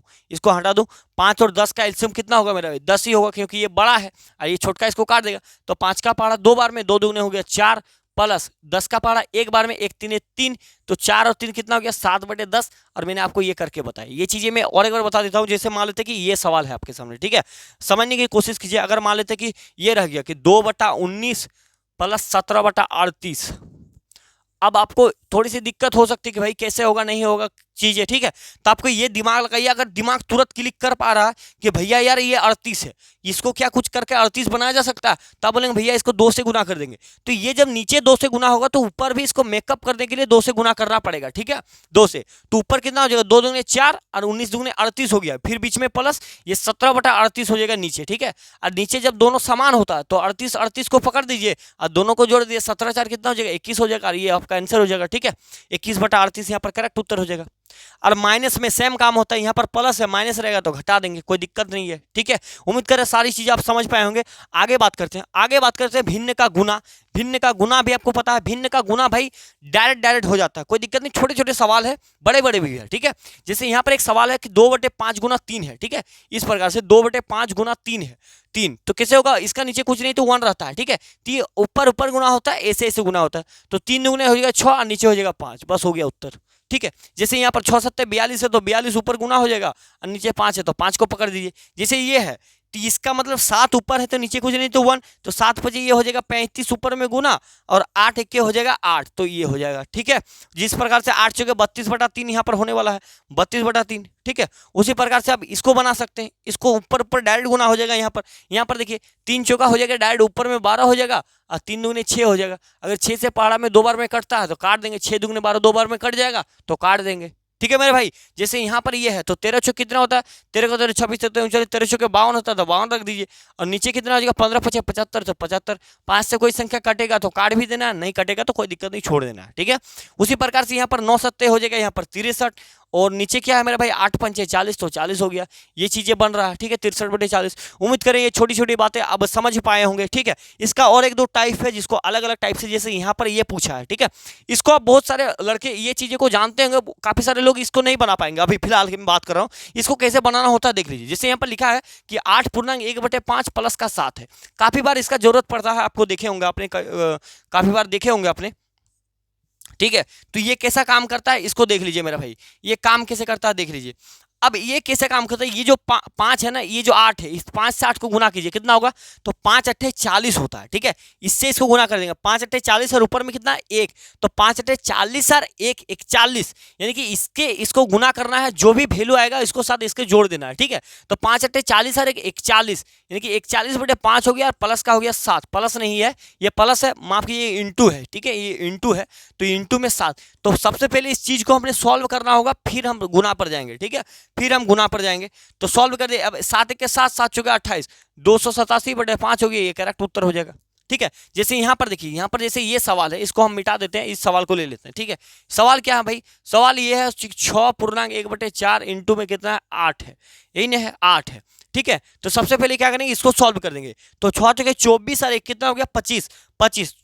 5 और 10 का एलसीएम कितना होगा मेरा? 10 ही होगा, क्योंकि ये बड़ा है और ये छोटका इसको काट देगा, तो 5 का पहाड़ा 2 बार में, 2 दूगने हो गया 4, प्लस 10 का पहाड़ा 1 बार में, 1 3 3, तो 4 और 3 कितना हो गया 7/10। और मैंने आपको ये करके बताया, ये चीजें मैं और एक बार बता देता हूँ। जैसे मान लेते कि ये सवाल है आपके सामने, ठीक है, समझने की कोशिश कीजिए। अगर मान लेते कि ये रह गया कि 2/19 प्लस 17/38, अब आपको थोड़ी सी दिक्कत हो सकती है कि भाई कैसे होगा, नहीं होगा चीजें, ठीक है। तो आपको ये दिमाग लगाइए, अगर दिमाग तुरंत क्लिक कर पा रहा है कि भैया यार ये 38 है, इसको क्या कुछ करके 38 बनाया जा सकता है, तो आप बोलेंगे भैया इसको 2 से गुना कर देंगे, तो ये जब नीचे 2 से गुना होगा तो ऊपर भी इसको मेकअप करने के लिए 2 से गुना करना पड़ेगा, ठीक है, 2 से, तो ऊपर कितना हो जाएगा 2 दूगने 4 और 19 दूगने 38 हो गया, फिर बीच में प्लस ये 17/38 हो जाएगा नीचे, ठीक है। और नीचे जब दोनों समान होता है तो 38 को पकड़ दीजिए और दोनों को जोड़ दीजिए, 17 4 कितना हो जाएगा 21 हो जाएगा, और ये आपका आंसर हो जाएगा, ठीक है, 21/38 यहाँ पर करेक्ट उत्तर हो जाएगा। और माइनस में सेम काम होता है, यहाँ पर प्लस है, माइनस रहेगा तो घटा देंगे, कोई दिक्कत नहीं है, ठीक है। उम्मीद करें सारी चीजें आप समझ पाए होंगे। आगे बात करते हैं भिन्न का गुना। भिन्न का गुना भी आपको पता है, भिन्न का गुना भाई डायरेक्ट हो जाता है, कोई दिक्कत नहीं, छोटे छोटे सवाल है, बड़े बड़े भी है, ठीक है। जैसे यहाँ पर एक सवाल है कि 2/5 गुना 3 है, ठीक है, इस प्रकार से 2/5 गुना 3 है, 3 तो कैसे होगा, इसका नीचे कुछ नहीं तो 1 रहता है, ठीक है, तो ऊपर गुना होता है, ऐसे गुना होता है, तो 3 दुगुने हो जाएगा 6 और नीचे हो जाएगा 5, बस हो गया उत्तर, ठीक है। जैसे यहाँ पर 6 7 42 है तो 42 ऊपर गुना हो जाएगा और नीचे 5 है तो 5 को पकड़ दीजिए। जैसे ये है तो इसका मतलब 7 ऊपर है तो नीचे कुछ नहीं तो 1, तो 7 5 ये हो जाएगा 35 ऊपर में गुना और 8 1 हो जाएगा 8, तो ये हो जाएगा, ठीक है। जिस प्रकार से 8 चौके 32/3 यहाँ पर होने वाला है, 32/3, ठीक है। उसी प्रकार से आप इसको बना सकते हैं, इसको ऊपर डायरेक्ट गुना हो जाएगा। यहाँ पर देखिए 3 चौका हो जाएगा डायरेक्ट ऊपर में 12 हो जाएगा और 3 दूगने 6 हो जाएगा। अगर 6 से पहाड़ा में 2 बार में कटता है तो काट देंगे, 6 दूगने 12 2 बार में कट जाएगा तो काट देंगे, ठीक है मेरे भाई। जैसे यहाँ पर ये है तो 13 चौक कितना होता है, 13 को 26 13 चौके 52 होता है तो 52 रख दीजिए, और नीचे कितना हो जाएगा 15 5 75 तो 75, 5 से कोई संख्या कटेगा तो काट भी देना, नहीं कटेगा तो कोई दिक्कत नहीं, छोड़ देना, ठीक है। उसी प्रकार से यहाँ पर 9 7 हो जाएगा, यहाँ पर 63, और नीचे क्या है मेरा भाई 8 5 40 तो 40 हो गया, ये चीजें बन रहा है, ठीक है, 63/40। उम्मीद करें ये छोटी छोटी बातें अब समझ पाए होंगे, ठीक है। इसका और एक दो टाइप है जिसको अलग अलग टाइप से, जैसे यहाँ पर ये पूछा है, ठीक है, इसको आप बहुत सारे लड़के ये चीजें को जानते होंगे, काफी सारे लोग इसको नहीं बना पाएंगे, अभी फिलहाल की मैं बात कर रहा हूँ, इसको कैसे बनाना होता है देख लीजिए। जैसे यहाँ पर लिखा है कि 8/1/5 प्लस का 7 है, काफी बार इसका जरूरत पड़ता है, आपको देखे होंगे आपने, काफी बार देखे होंगे आपने, ठीक है। तो ये कैसा काम करता है इसको देख लीजिए मेरा भाई, ये काम कैसे करता है देख लीजिए। अब ये कैसे काम करता है, ये जो 5 है ना, ये जो 8 है, इस 5 से 8 को गुना कीजिए, कितना होगा, तो 5 8 40 होता है, ठीक है। इससे इसको गुना कर देंगे, 5 8 40 और ऊपर में कितना 1, तो 5 8 40 और 1 41, यानी कि इसको गुना करना है, जो भी वैल्यू आएगा इसको साथ इसके जोड़ देना है, ठीक है। तो 5 8 40 और 1 41, यानी कि 41/5 हो गया और प्लस का हो गया 7, प्लस नहीं है ये प्लस है, माफ कीजिए इंटू है, ठीक है, ये इंटू है, तो इंटू में 7। तो सबसे पहले इस चीज को हमने सॉल्व करना होगा, फिर हम गुना पर जाएंगे, ठीक है, फिर हम गुना पर जाएंगे। तो सॉल्व कर दिए, अब 7 के 7 7 चौके 28, 287/5 हो गया, ये करेक्ट उत्तर हो जाएगा, ठीक है। जैसे यहाँ पर देखिए, यहाँ पर जैसे ये सवाल है, इसको हम मिटा देते हैं, इस सवाल को ले लेते हैं, ठीक है। सवाल क्या है भाई, सवाल ये है 6/1/4 इंटू में कितना है 8 है, यही नहीं है 8 है, ठीक है। तो सबसे पहले क्या करेंगे, इसको सॉल्व कर देंगे, तो 6 चौके 24 और 1 कितना हो गया 25,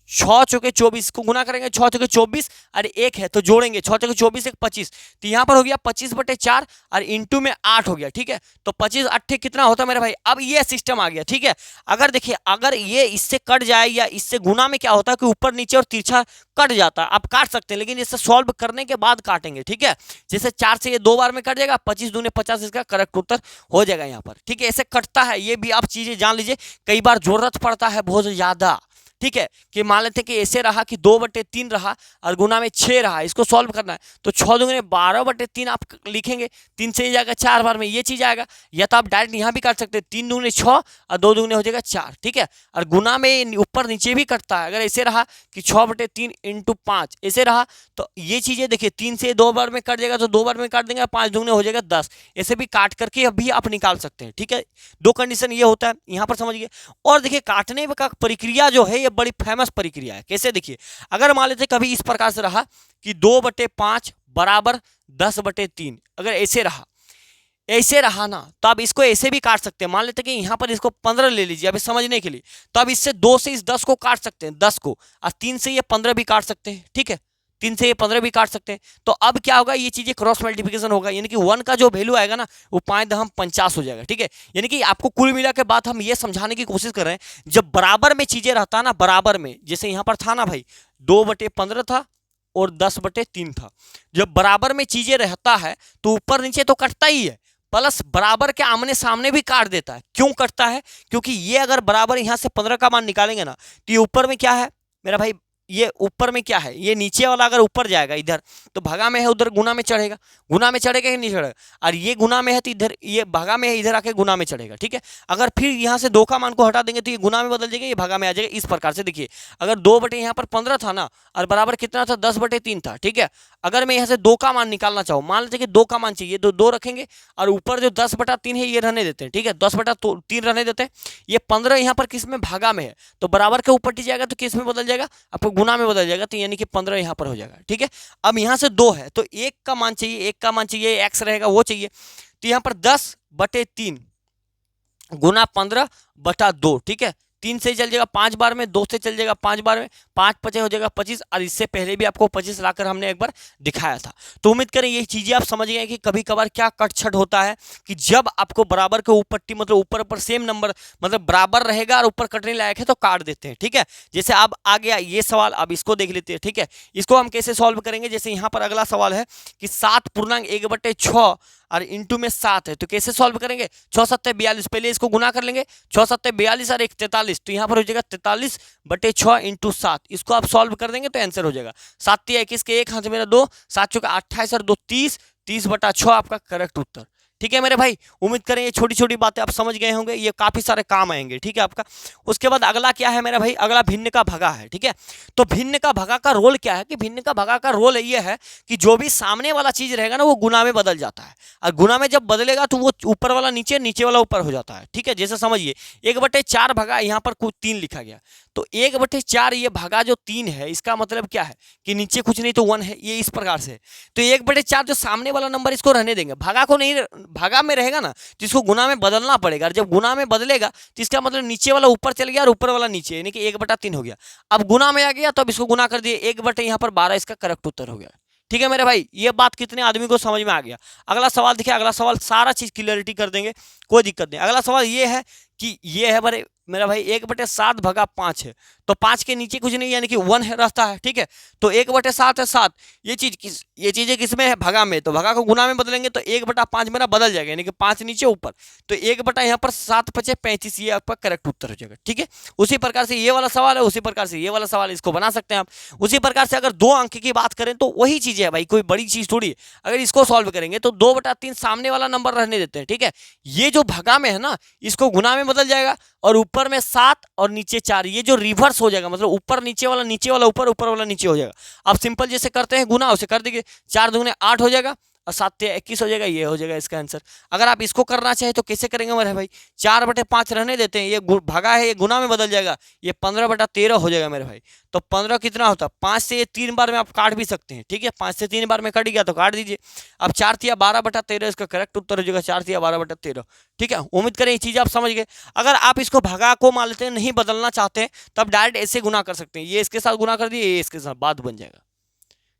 6 चौके 24 को गुना करेंगे, 6 चौके 24 और 1 है तो जोड़ेंगे, 6 चौके 24 1 25, तो यहाँ पर हो गया 25/4 और इंटू में 8 हो गया, ठीक है। तो 25 8 कितना होता है मेरा भाई, अब ये सिस्टम आ गया, ठीक है। अगर देखिए, अगर ये इससे कट जाए या इससे गुना में क्या होता है कि ऊपर नीचे और तिरछा कट जाता है, आप काट सकते हैं, लेकिन इसे सॉल्व करने के बाद काटेंगे, ठीक है। जैसे 4 से ये 2 बार में कट जाएगा, 25 दूने 50 इसका करेक्ट उत्तर हो जाएगा यहाँ पर, ठीक है। ऐसे कटता है, ये भी आप चीजें जान लीजिए, कई बार जरूरत पड़ता है बहुत ज्यादा, ठीक है, कि मान लेते हैं कि ऐसे रहा कि 2/3 रहा और गुना में 6 रहा, इसको सॉल्व करना है तो 6 दूनी 12/3 आप लिखेंगे, 3 से जाएगा 4 बार में ये चीज आएगा, या तो आप डायरेक्ट यहाँ भी काट सकते हैं, 3 दूनी 6 और 2 दूनी हो जाएगा 4, ठीक है। और गुना में ऊपर नीचे भी कटता है, अगर ऐसे रहा कि 6/3 × 5 ऐसे रहा तो ये चीजें देखिए 3 से 2 बार में कट जाएगा तो 2 बार में काट देंगे, 5 दूनी हो जाएगा 10, ऐसे भी काट करके अभी आप निकाल सकते हैं, ठीक है। 2 कंडीशन ये होता है, यहाँ पर समझिए। और देखिए काटने का प्रक्रिया जो है ये बड़ी फेमस प्रक्रिया है। कैसे देखिए, अगर मान लेते कभी इस प्रकार से रहा कि 2/5 बराबर 10/3, अगर ऐसे रहा ना तो आप इसको ऐसे भी काट सकते हैं। मान लेते हैं कि यहाँ पर इसको 15 ले लीजिए अभी समझने के लिए, तो आप इससे 2 से इस 10 को काट सकते हैं, 10 को, और 3 से ये 15 भी काट सकते हैं, ठीक है, 3 से ये 15 भी काट सकते हैं। तो अब क्या होगा, ये चीजें क्रॉस मल्टीप्लिकेशन होगा, यानी कि 1 का जो वैल्यू आएगा ना वो 5.50 हो जाएगा, ठीक है। यानी कि आपको कुल मिला के बात हम ये समझाने की कोशिश कर रहे हैं, जब बराबर में चीजें रहता ना, बराबर में, जैसे यहाँ पर था ना भाई 2/15 था और 10/3 था, जब बराबर में चीजें रहता है तो ऊपर नीचे तो कटता ही है, प्लस बराबर के आमने सामने भी काट देता है। क्यों कटता है, क्योंकि ये अगर बराबर यहाँ से 15 का मान निकालेंगे ना तो ये ऊपर में क्या है मेरा भाई, ये ऊपर में क्या है, ये नीचे वाला अगर ऊपर जाएगा इधर तो भागा में है, उधर गुना में चढ़ेगा, गुना में चढ़ेगा कि नहीं चढ़ेगा, और ये गुना में है तो इधर ये भागा में है, इधर आके गुना में चढ़ेगा, ठीक है। अगर फिर यहाँ से 2 का मान को हटा देंगे तो ये गुना में बदल जाएगा, ये भागा में आ जाएगा। इस प्रकार से देखिए, अगर 2 यहाँ पर 15 था ना और बराबर कितना था 10/3 था, ठीक है। अगर मैं यहाँ से 2 का मान निकालना चाहूँ, मान लेते कि 2 का मान चाहिए तो 2 रखेंगे और ऊपर जो 10/3 है ये रहने देते हैं, ठीक है, 10/3 रहने देते हैं। ये 15 यहाँ पर किस में, भागा में है, तो बराबर के ऊपर जाएगा तो किस में बदल जाएगा, आपको गुना में बदल जाएगा, तो यानी कि 15 यहाँ पर हो जाएगा, ठीक है। अब यहाँ से 2 है तो 1 का मान चाहिए, 1 का मान चाहिए, एक्स रहेगा वो चाहिए, तो यहाँ पर 10/3 गुना 15/2, ठीक है। 3 से चल जाएगा 5 बार में, 2 से चल जाएगा 5 बार में, 5 पचे हो जाएगा 25, और इससे पहले भी आपको 25 लाकर हमने एक बार दिखाया था। तो उम्मीद करें ये चीजें आप समझ गए कि कभी कभार क्या कटछट होता है कि जब आपको बराबर के ऊपर मतलब ऊपर सेम नंबर मतलब बराबर रहेगा और ऊपर कटने लायक है तो काट देते हैं, ठीक है। जैसे अब आ गया ये सवाल, अब इसको देख लेते हैं, ठीक है। इसको हम कैसे सॉल्व करेंगे, जैसे यहाँ पर अगला सवाल है कि 7.1/6 और इंटू में 7 है, तो कैसे सॉल्व करेंगे, 6 7 42, पहले इसको गुना कर लेंगे, 6 7 42 और 1 43, तो यहाँ पर हो जाएगा 43/6 × 7, इसको आप सॉल्व कर देंगे तो आंसर हो जाएगा 7 3 21 के 1 हाथ मेरा 2, 7 चौका 28 और 2 30, 30/6 आपका करेक्ट उत्तर, ठीक है मेरे भाई। उम्मीद करें ये छोटी छोटी बातें आप समझ गए होंगे, ये काफी सारे काम आएंगे, ठीक है आपका। उसके बाद अगला क्या है मेरा भाई, अगला भिन्न का भगा है, ठीक है। तो भिन्न का भगा का रोल क्या है, कि भिन्न का भगा का रोल ये है कि जो भी सामने वाला चीज रहेगा ना वो गुना में बदल जाता है, और गुना में जब बदलेगा तो वो ऊपर वाला नीचे, नीचे वाला ऊपर हो जाता है, ठीक है। जैसे समझिए 1/4 भगा, यहाँ पर कुछ 3 लिखा गया, तो 1/4 ये भगा जो 3 है इसका मतलब क्या है कि नीचे कुछ नहीं तो 1 है, ये इस प्रकार से। तो 1/4 जो सामने वाला नंबर इसको रहने देंगे, भागा को नहीं, भागा में रहेगा ना जिसको गुना में बदलना पड़ेगा, और जब गुना में बदलेगा तो इसका मतलब नीचे वाला ऊपर चल गया और ऊपर वाला नीचे, यानी कि 1/3 हो गया। अब गुना में आ गया तो अब इसको गुना कर दिए, 1 यहाँ पर 12 इसका करेक्ट उत्तर हो गया, ठीक है मेरे भाई। ये बात कितने आदमी को समझ में आ गया। अगला सवाल देखिए, अगला सवाल सारा चीज क्लियरिटी कर देंगे, कोई दिक्कत नहीं। अगला सवाल ये है कि ये है बड़े मेरा भाई 1/7 भगा 5 है, तो 5 के नीचे कुछ नहीं यानी कि 1 है रहता है, ठीक है। तो 1/7 है 7, ये चीजें किसमें है, भगा में, तो भगा को गुना में बदलेंगे तो 1/5 मेरा बदल जाएगा, यानी कि 5 नीचे ऊपर, तो 1 यहाँ पर 7 5 35, ये आपका करेक्ट उत्तर हो जाएगा, ठीक है। उसी प्रकार से ये वाला सवाल है, उसी प्रकार से ये वाला सवाल, इसको बना सकते हैं आप। उसी प्रकार से अगर 2 अंक की बात करें तो वही चीज है भाई, कोई बड़ी चीज थोड़ी है। अगर इसको सॉल्व करेंगे तो 2/3 सामने वाला नंबर रहने देते हैं, ठीक है। ये जो भगा में है ना इसको गुना में बदल जाएगा, और ऊपर में 7 और नीचे 4, ये जो रिवर्स हो जाएगा, मतलब ऊपर नीचे वाला ऊपर, ऊपर वाला नीचे हो जाएगा। अब सिंपल जैसे करते हैं गुना, उसे कर देंगे, 4 दूने 8 हो जाएगा और 7 3 21 हो जाएगा, ये हो जाएगा इसका आंसर। अगर आप इसको करना चाहे तो कैसे करेंगे मेरे भाई, 4/5 रहने देते हैं, ये भागा है ये गुना में बदल जाएगा, ये 15/13 हो जाएगा मेरे भाई। तो 15 कितना होता है, 5 से ये 3 बार में आप काट भी सकते हैं, ठीक है, 5 से 3 बार में कट गया तो काट दीजिए। अब 4 3 12/13 इसका करेक्ट उत्तर हो जाएगा, 4 3 12/13, ठीक है। उम्मीद करें ये चीज आप समझ गए। अगर आप इसको भगा को मान लेते हैं नहीं बदलना चाहते हैं तब डायरेक्ट ऐसे गुना कर सकते हैं, ये इसके साथ गुना कर दिए, ये इसके साथ, बात बन जाएगा,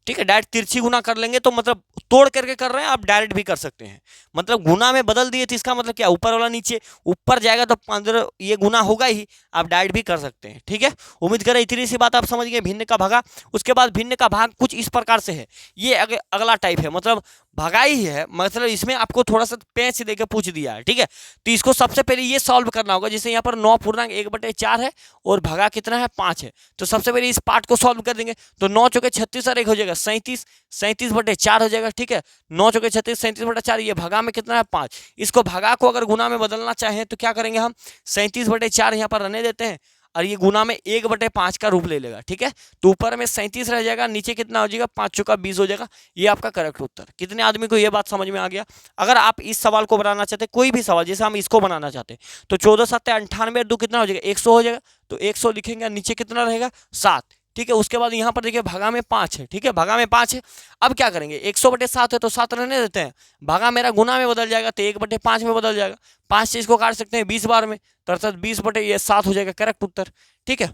ठीक है। डायरेक्ट तिरछी गुना कर लेंगे तो मतलब तोड़ करके कर रहे हैं, आप डायरेक्ट भी कर सकते हैं, मतलब गुना में बदल दिए तो इसका मतलब क्या, ऊपर वाला नीचे, ऊपर जाएगा तो 15 ये गुना होगा ही, आप डायरेक्ट भी कर सकते हैं, ठीक है। उम्मीद करें इतनी सी बात आप समझ गए भिन्न का भागा। उसके बाद भिन्न का भाग कुछ इस प्रकार से है, ये अगला टाइप है, मतलब भगाई है, मतलब इसमें आपको थोड़ा सा पेंच देके पूछ दिया है, ठीक है। तो इसको सबसे पहले ये सॉल्व करना होगा। जैसे यहाँ पर 9.1/4 है और भगा कितना है 5 है, तो सबसे पहले इस पार्ट को सॉल्व कर देंगे। तो 9 चौके 36 और 1 हो जाएगा 37, 37/4 हो जाएगा, ठीक है। 9 चौके 36, 37/4, ये भगा में कितना है 5। इसको भगा को अगर गुना में बदलना चाहें तो क्या करेंगे हम, 37/4 यहाँ पर रहने देते हैं और ये गुना में 1/5 का रूप ले लेगा, ठीक है। तो ऊपर में 37 रह जाएगा, नीचे कितना हो जाएगा 5 चौका 20 हो जाएगा। ये आपका करेक्ट उत्तर। कितने आदमी को ये बात समझ में आ गया? अगर आप इस सवाल को बनाना चाहते हैं, कोई भी सवाल जैसे हम इसको बनाना चाहते हैं, तो 14 7 98 2 कितना हो जाएगा 100 हो जाएगा। तो 100 लिखेंगे, नीचे कितना रहेगा 7, ठीक है। उसके बाद यहाँ पर देखिए भागा में 5 है, ठीक है, भागा में 5 है। अब क्या करेंगे, 100/7 है तो 7 रहने देते हैं, भागा मेरा गुना में बदल जाएगा तो 1/5 में बदल जाएगा। 5 से इसको काट सकते हैं 20 बार में, तो अर्थात 20/7 हो जाएगा करेक्ट उत्तर, ठीक है।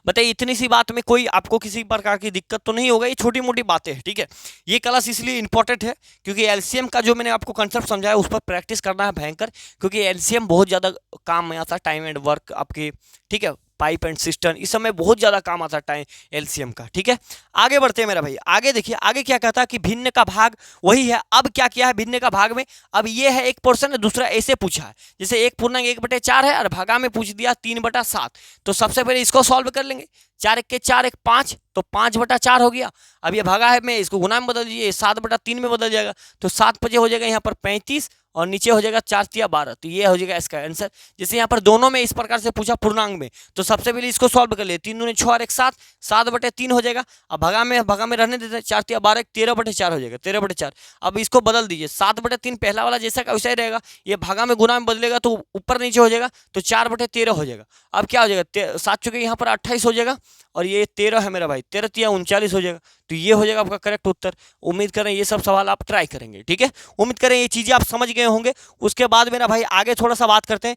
बताइए इतनी सी बात में कोई आपको किसी प्रकार की दिक्कत तो नहीं होगा? ये छोटी मोटी बातें हैं, ठीक है। ये क्लास इसलिए इंपॉर्टेंट है क्योंकि एलसीएम का जो मैंने आपको कंसेप्ट समझाया उस पर प्रैक्टिस करना है भयंकर, क्योंकि एलसीएम बहुत ज़्यादा काम में आता है, टाइम एंड वर्क आपके, ठीक है, पाइप एंड सिस्टम, इस समय बहुत ज़्यादा काम आता है टाइम एलसीएम का, ठीक है। आगे बढ़ते हैं मेरा भाई, आगे देखिए आगे क्या कहता है कि भिन्न का भाग वही है। अब क्या किया है भिन्न का भाग में, अब ये है एक पोर्शन है, दूसरा ऐसे पूछा है, जैसे 1.1/4 है और भागा में पूछ दिया 3/7। तो सबसे पहले इसको सॉल्व कर लेंगे। 4 1 के 4 1 5, तो 5/4 हो गया। अब ये भागा है, मैं इसको गुना में बदल दीजिए, 7/3 में बदल जाएगा। तो 7 5 हो जाएगा यहाँ पर 35 और नीचे हो जाएगा 4 3 12, तो ये हो जाएगा इसका आंसर। जैसे यहाँ पर दोनों में इस प्रकार से पूछा पूर्णांक में, तो सबसे पहले इसको सॉल्व कर ले, 3 दूनी 6 और 1 7, 7/3 हो जाएगा। अब भागा में रहने देते हैं, 4 3 12 13/4 हो जाएगा, 13/4। अब इसको बदल दीजिए, 7/3 पहला वाला जैसा का वैसा ही रहेगा, ये भागा में गुना में बदलेगा तो ऊपर नीचे हो जाएगा, तो 4/13 हो जाएगा। अब क्या हो जाएगा, 7 चुके यहाँ पर 28 हो जाएगा और ये 13 है मेरा भाई, 13 3 39 हो जाएगा। तो ये हो जाएगा आपका करेक्ट उत्तर। उम्मीद करें ये सब सवाल आप ट्राई करेंगे, ठीक है। उम्मीद करें ये चीजें आप समझ गए होंगे। उसके बाद मेरा भाई आगे थोड़ा सा बात करते हैं।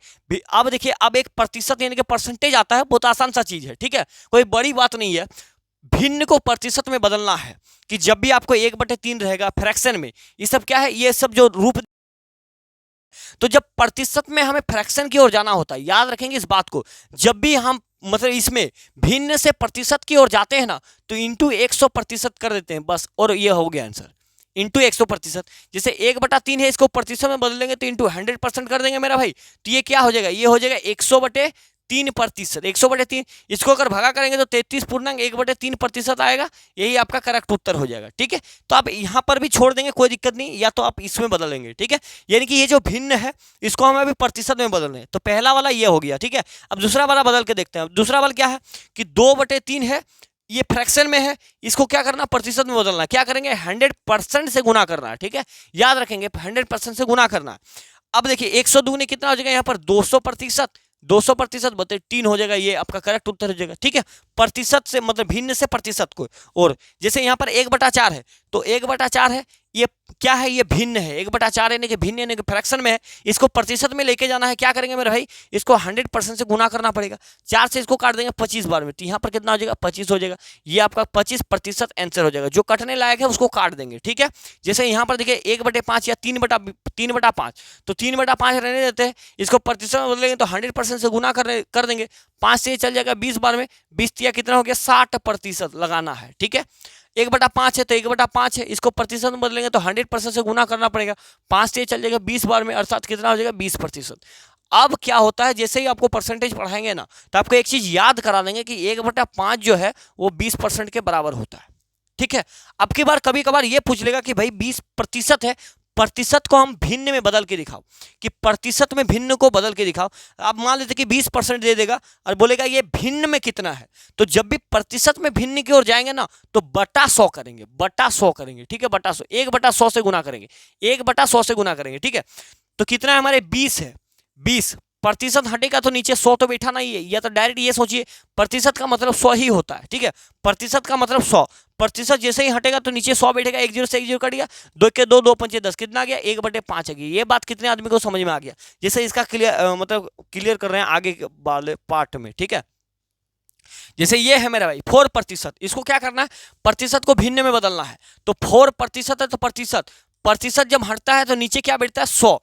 अब देखिए, अब एक प्रतिशत यानी कि परसेंटेज आता है, बहुत आसान सा चीज है, ठीक है, कोई बड़ी बात नहीं है। भिन्न को प्रतिशत में बदलना है कि जब भी आपको 1/3 रहेगा फ्रैक्शन में, ये सब क्या है, ये सब जो रूप, तो जब प्रतिशत में हमें फ्रैक्शन की ओर जाना होता है, याद रखेंगे इस बात को, जब भी हम मतलब इसमें भिन्न से प्रतिशत की ओर जाते हैं ना, तो इंटू 100% कर देते हैं बस, और ये हो गया आंसर, इंटू 100%। जैसे 1/3 है, इसको प्रतिशत में बदलेंगे तो इंटू 100% कर देंगे मेरा भाई, तो ये क्या हो जाएगा, ये हो जाएगा 100/3%, 100/3। इसको अगर भागा करेंगे तो 33.1/3% आएगा। यही आपका करेक्ट उत्तर हो जाएगा, ठीक है। तो आप यहाँ पर भी छोड़ देंगे, कोई दिक्कत नहीं, या तो आप इसमें बदलेंगे, ठीक है। यानी कि ये जो भिन्न है इसको हमें अभी प्रतिशत में बदलना है। तो पहला वाला ये हो गया, ठीक है। अब दूसरा वाला बदल के देखते हैं। दूसरा वाला क्या है कि 2/3 है, ये फ्रैक्शन में है, इसको क्या करना, प्रतिशत में बदलना। क्या करेंगे, 100% से गुना करना है, ठीक है, याद रखेंगे 100% से गुना करना है। अब देखिए 100 दूनी कितना हो जाएगा यहाँ पर 200%, 200% बते 3 हो जाएगा, ये आपका करेक्ट उत्तर हो जाएगा, ठीक है। प्रतिशत से मतलब भिन्न से प्रतिशत को, और जैसे यहाँ पर 1/4 है, तो 1/4 है, ये क्या है, ये भिन्न है, 1/4 यानी कि भिन्न यानी कि फ्रैक्शन में है, इसको प्रतिशत में लेके जाना है। क्या करेंगे मेरे भाई, इसको 100% से गुना करना पड़ेगा। 4 से इसको काट देंगे 25 बार में, तो यहाँ पर कितना हो जाएगा 25 हो जाएगा। ये आपका 25% आंसर हो जाएगा। जो कटने लायक है उसको काट देंगे, ठीक है। जैसे यहाँ पर देखिए 1/5 या 3/5, तो 3/5 रहने देते हैं, इसको प्रतिशत में बदलेंगे तो 100% से गुना कर देंगे। 5 से चल जाएगा 20 बार में, 20 या कितना हो गया 60% लगाना है, ठीक है। 1/5 है तो 1/5 है, इसको प्रतिशत में बदलेंगे तो 100% से गुना करना पड़ेगा। 5 से चल जाएगा 20 बार में, अर्थात कितना हो जाएगा 20%। अब क्या होता है, जैसे ही आपको परसेंटेज पढ़ाएंगे ना, तो आपको एक चीज याद करा देंगे कि 1/5 जो है वो 20% के बराबर होता है, ठीक है। अब की बार कभी कभार ये पूछ लेगा कि भाई 20% है, प्रतिशत को हम भिन्न में बदल के दिखाओ, कि प्रतिशत में भिन्न को बदल के दिखाओ। आप मान लेते कि 20% दे देगा और बोलेगा ये भिन्न में कितना है, तो जब भी प्रतिशत में भिन्न की ओर जाएंगे ना, तो बटा 100 करेंगे, बटा 100 करेंगे, ठीक है, बटा 100, 1/100 से गुना करेंगे, 1/100 से गुना करेंगे, ठीक है। तो कितना है हमारे 20 है, 20 प्रतिशत हटेगा तो नीचे 100 तो बैठा नहीं है, या तो डायरेक्ट ये सोचिए प्रतिशत का मतलब 100 ही होता है, ठीक है, प्रतिशत का मतलब 100, प्रतिशत जैसे ही हटेगा तो नीचे 100 बैठेगा, 1 0 से 1 0 कट गया, 2 के 2 2 5 10, कितना आ गया 1/5 आ गया। ये बात कितने आदमी को समझ में आ गया? जैसे इसका क्लियर कर रहे हैं आगे वाले पार्ट में, ठीक है। जैसे ये है मेरा भाई 4%, इसको क्या करना है, प्रतिशत को भिन्न में बदलना है। तो 4% है तो प्रतिशत जब हटता है तो नीचे क्या बैठता है 100,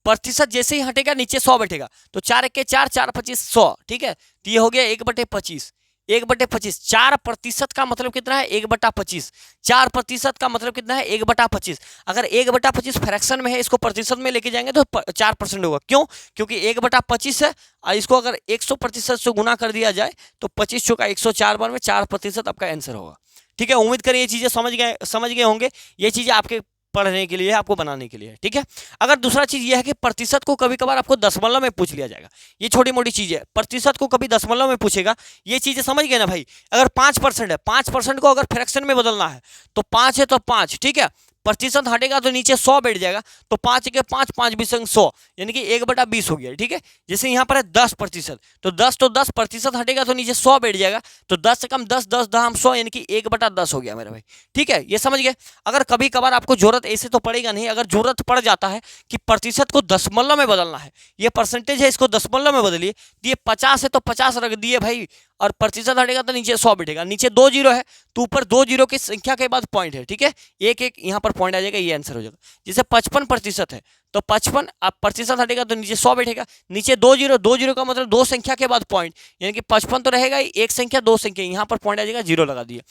प्रतिशत जैसे ही हटेगा नीचे 100 बैठेगा, तो 4 1 के 4 4 25 100, ठीक है। तो ये हो गया 1/25, 1/25। 4% का मतलब कितना है? 1/25। 4% का मतलब कितना है? 1/25। अगर 1/25 फ्रैक्शन में है, इसको प्रतिशत में लेके जाएंगे तो 4% होगा। क्यों? क्योंकि 1/25 है और इसको अगर 100% से गुना कर दिया जाए तो 25 चौका 104 बार में 4% आपका आंसर होगा। ठीक है, उम्मीद करें ये चीजें समझ गए होंगे। ये चीजें आपके पढ़ने के लिए, आपको बनाने के लिए, ठीक है। अगर दूसरा चीज ये है कि प्रतिशत को कभी कभार आपको दशमलव में पूछ लिया जाएगा। ये छोटी मोटी चीज है, प्रतिशत को कभी दशमलव में पूछेगा। ये चीजें समझ गए ना भाई। अगर 5% है, 5% को अगर फ्रैक्शन में बदलना है तो 5 है तो 5, ठीक है। प्रतिशत हटेगा तो नीचे 100 बैठ जाएगा, तो 5 के 5, 5 20 100, यानी कि 1/20 हो गया, ठीक है। जैसे यहाँ पर है 10%, तो 10 तो 10% हटेगा तो नीचे 100 बैठ जाएगा, तो 10 से कम 10, 10 दहाम 100, यानी कि 1/10 हो गया मेरा भाई। ठीक है, ये समझ गए। अगर कभी कभार आपको जरूरत, ऐसे तो पड़ेगा नहीं, अगर जरूरत पड़ जाता है कि प्रतिशत को दशमलव में बदलना है, ये परसेंटेज है इसको दशमलव में बदलिए, ये 50 है तो 50 रख दिए भाई, और प्रतिशत हटेगा तो नीचे 100 बैठेगा। नीचे 2 जीरो है तो ऊपर 2 जीरो की संख्या के बाद पॉइंट है, ठीक है। एक एक यहाँ पर पॉइंट आ जाएगा, ये आंसर हो जाएगा। जैसे 55% है तो 55, अब प्रतिशत हटेगा तो नीचे 100 बैठेगा। नीचे 2 जीरो, 2 जीरो का मतलब 2 संख्या के बाद पॉइंट, यानी कि 55 तो रहेगा ही, एक संख्या 2 संख्या, यहाँ पर पॉइंट आ जाएगा, जीरो लगा दिए।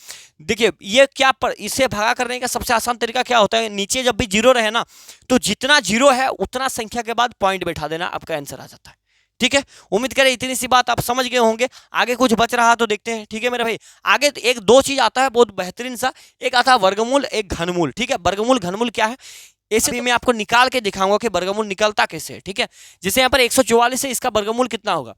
देखिए ये क्या इसे भगा करने का सबसे आसान तरीका क्या होता है? नीचे जब भी जीरो रहे ना, तो जितना जीरो है उतना संख्या के बाद पॉइंट बैठा देना, आपका आंसर आ जाता है। ठीक है, उम्मीद करें इतनी सी बात आप समझ गए होंगे। आगे कुछ बच रहा तो देखते हैं, ठीक है मेरे भाई। आगे तो एक दो चीज आता है बहुत बेहतरीन सा, एक आता है वर्गमूल, एक घनमूल। ठीक है, वर्गमूल घनमूल क्या है ऐसे भी मैं आपको निकाल के दिखाऊंगा कि वर्गमूल निकलता कैसे है। ठीक है, जैसे यहाँ पर 144 है, इसका वर्गमूल कितना होगा?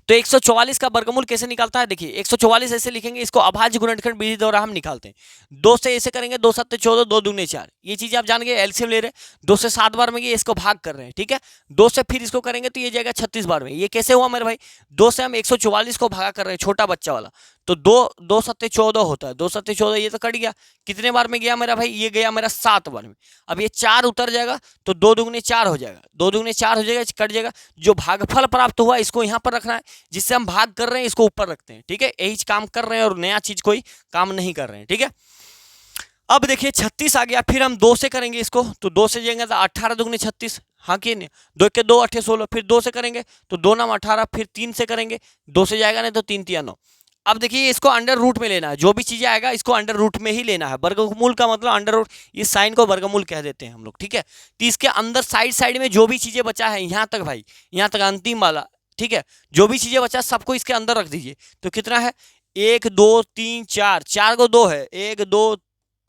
तो 144 का वर्गमूल कैसे निकालता है? देखिए 144 ऐसे लिखेंगे, इसको अभाज्य गुणनखंड विधि द्वारा हम निकालते हैं। 2 से ऐसे करेंगे, 2 7 14, 2 दूने 4, ये चीज आप जान गए। एलसीएम ले रहे हैं, 2 से 7 बार में ये इसको भाग कर रहे हैं, ठीक है। 2 से फिर इसको करेंगे तो ये जाएगा 36 बार में। ये कैसे हुआ मेरे भाई? 2 से हम 144 को भागा कर रहे हैं, छोटा बच्चा वाला, तो 2 7 14 होता है। 2 7 14, ये तो कट गया। कितने बार में गया मेरा भाई? ये गया मेरा 7 बार में। अब ये 4 उतर जाएगा तो 2 दूगुने 4 हो जाएगा, 2 दूगुने 4 हो जाएगा, कट जाएगा। जो भागफल प्राप्त हुआ इसको यहाँ पर रखना है, जिससे हम भाग कर रहे हैं इसको ऊपर रखते हैं। ठीक है, यही काम कर रहे हैं और नया चीज कोई काम नहीं कर रहे हैं। ठीक है, अब देखिए 36 आ गया, फिर हम 2 से करेंगे इसको, तो 2 से जाएंगे तो 18 दूगुने 36, हाँ कि नहीं? 2 के 2 8 16, फिर 2 से करेंगे तो 2 नाम 18, फिर 3 से करेंगे, 2 से जाएगा नहीं तो 3 3 9। अब देखिए इसको अंडर रूट में लेना है, जो भी चीजें आएगा इसको अंडर रूट में ही लेना है। वर्गमूल का मतलब अंडर रूट, इस साइन को वर्गमूल कह देते हैं हम लोग। ठीक है, तो इसके अंदर साइड साइड में जो भी चीजें बचा है, यहाँ तक भाई, यहाँ तक अंतिम वाला, ठीक है, जो भी चीजें बचा सबको इसके अंदर रख दीजिए। तो कितना है? 1 2 3 4, 4 को 2 है, 1 2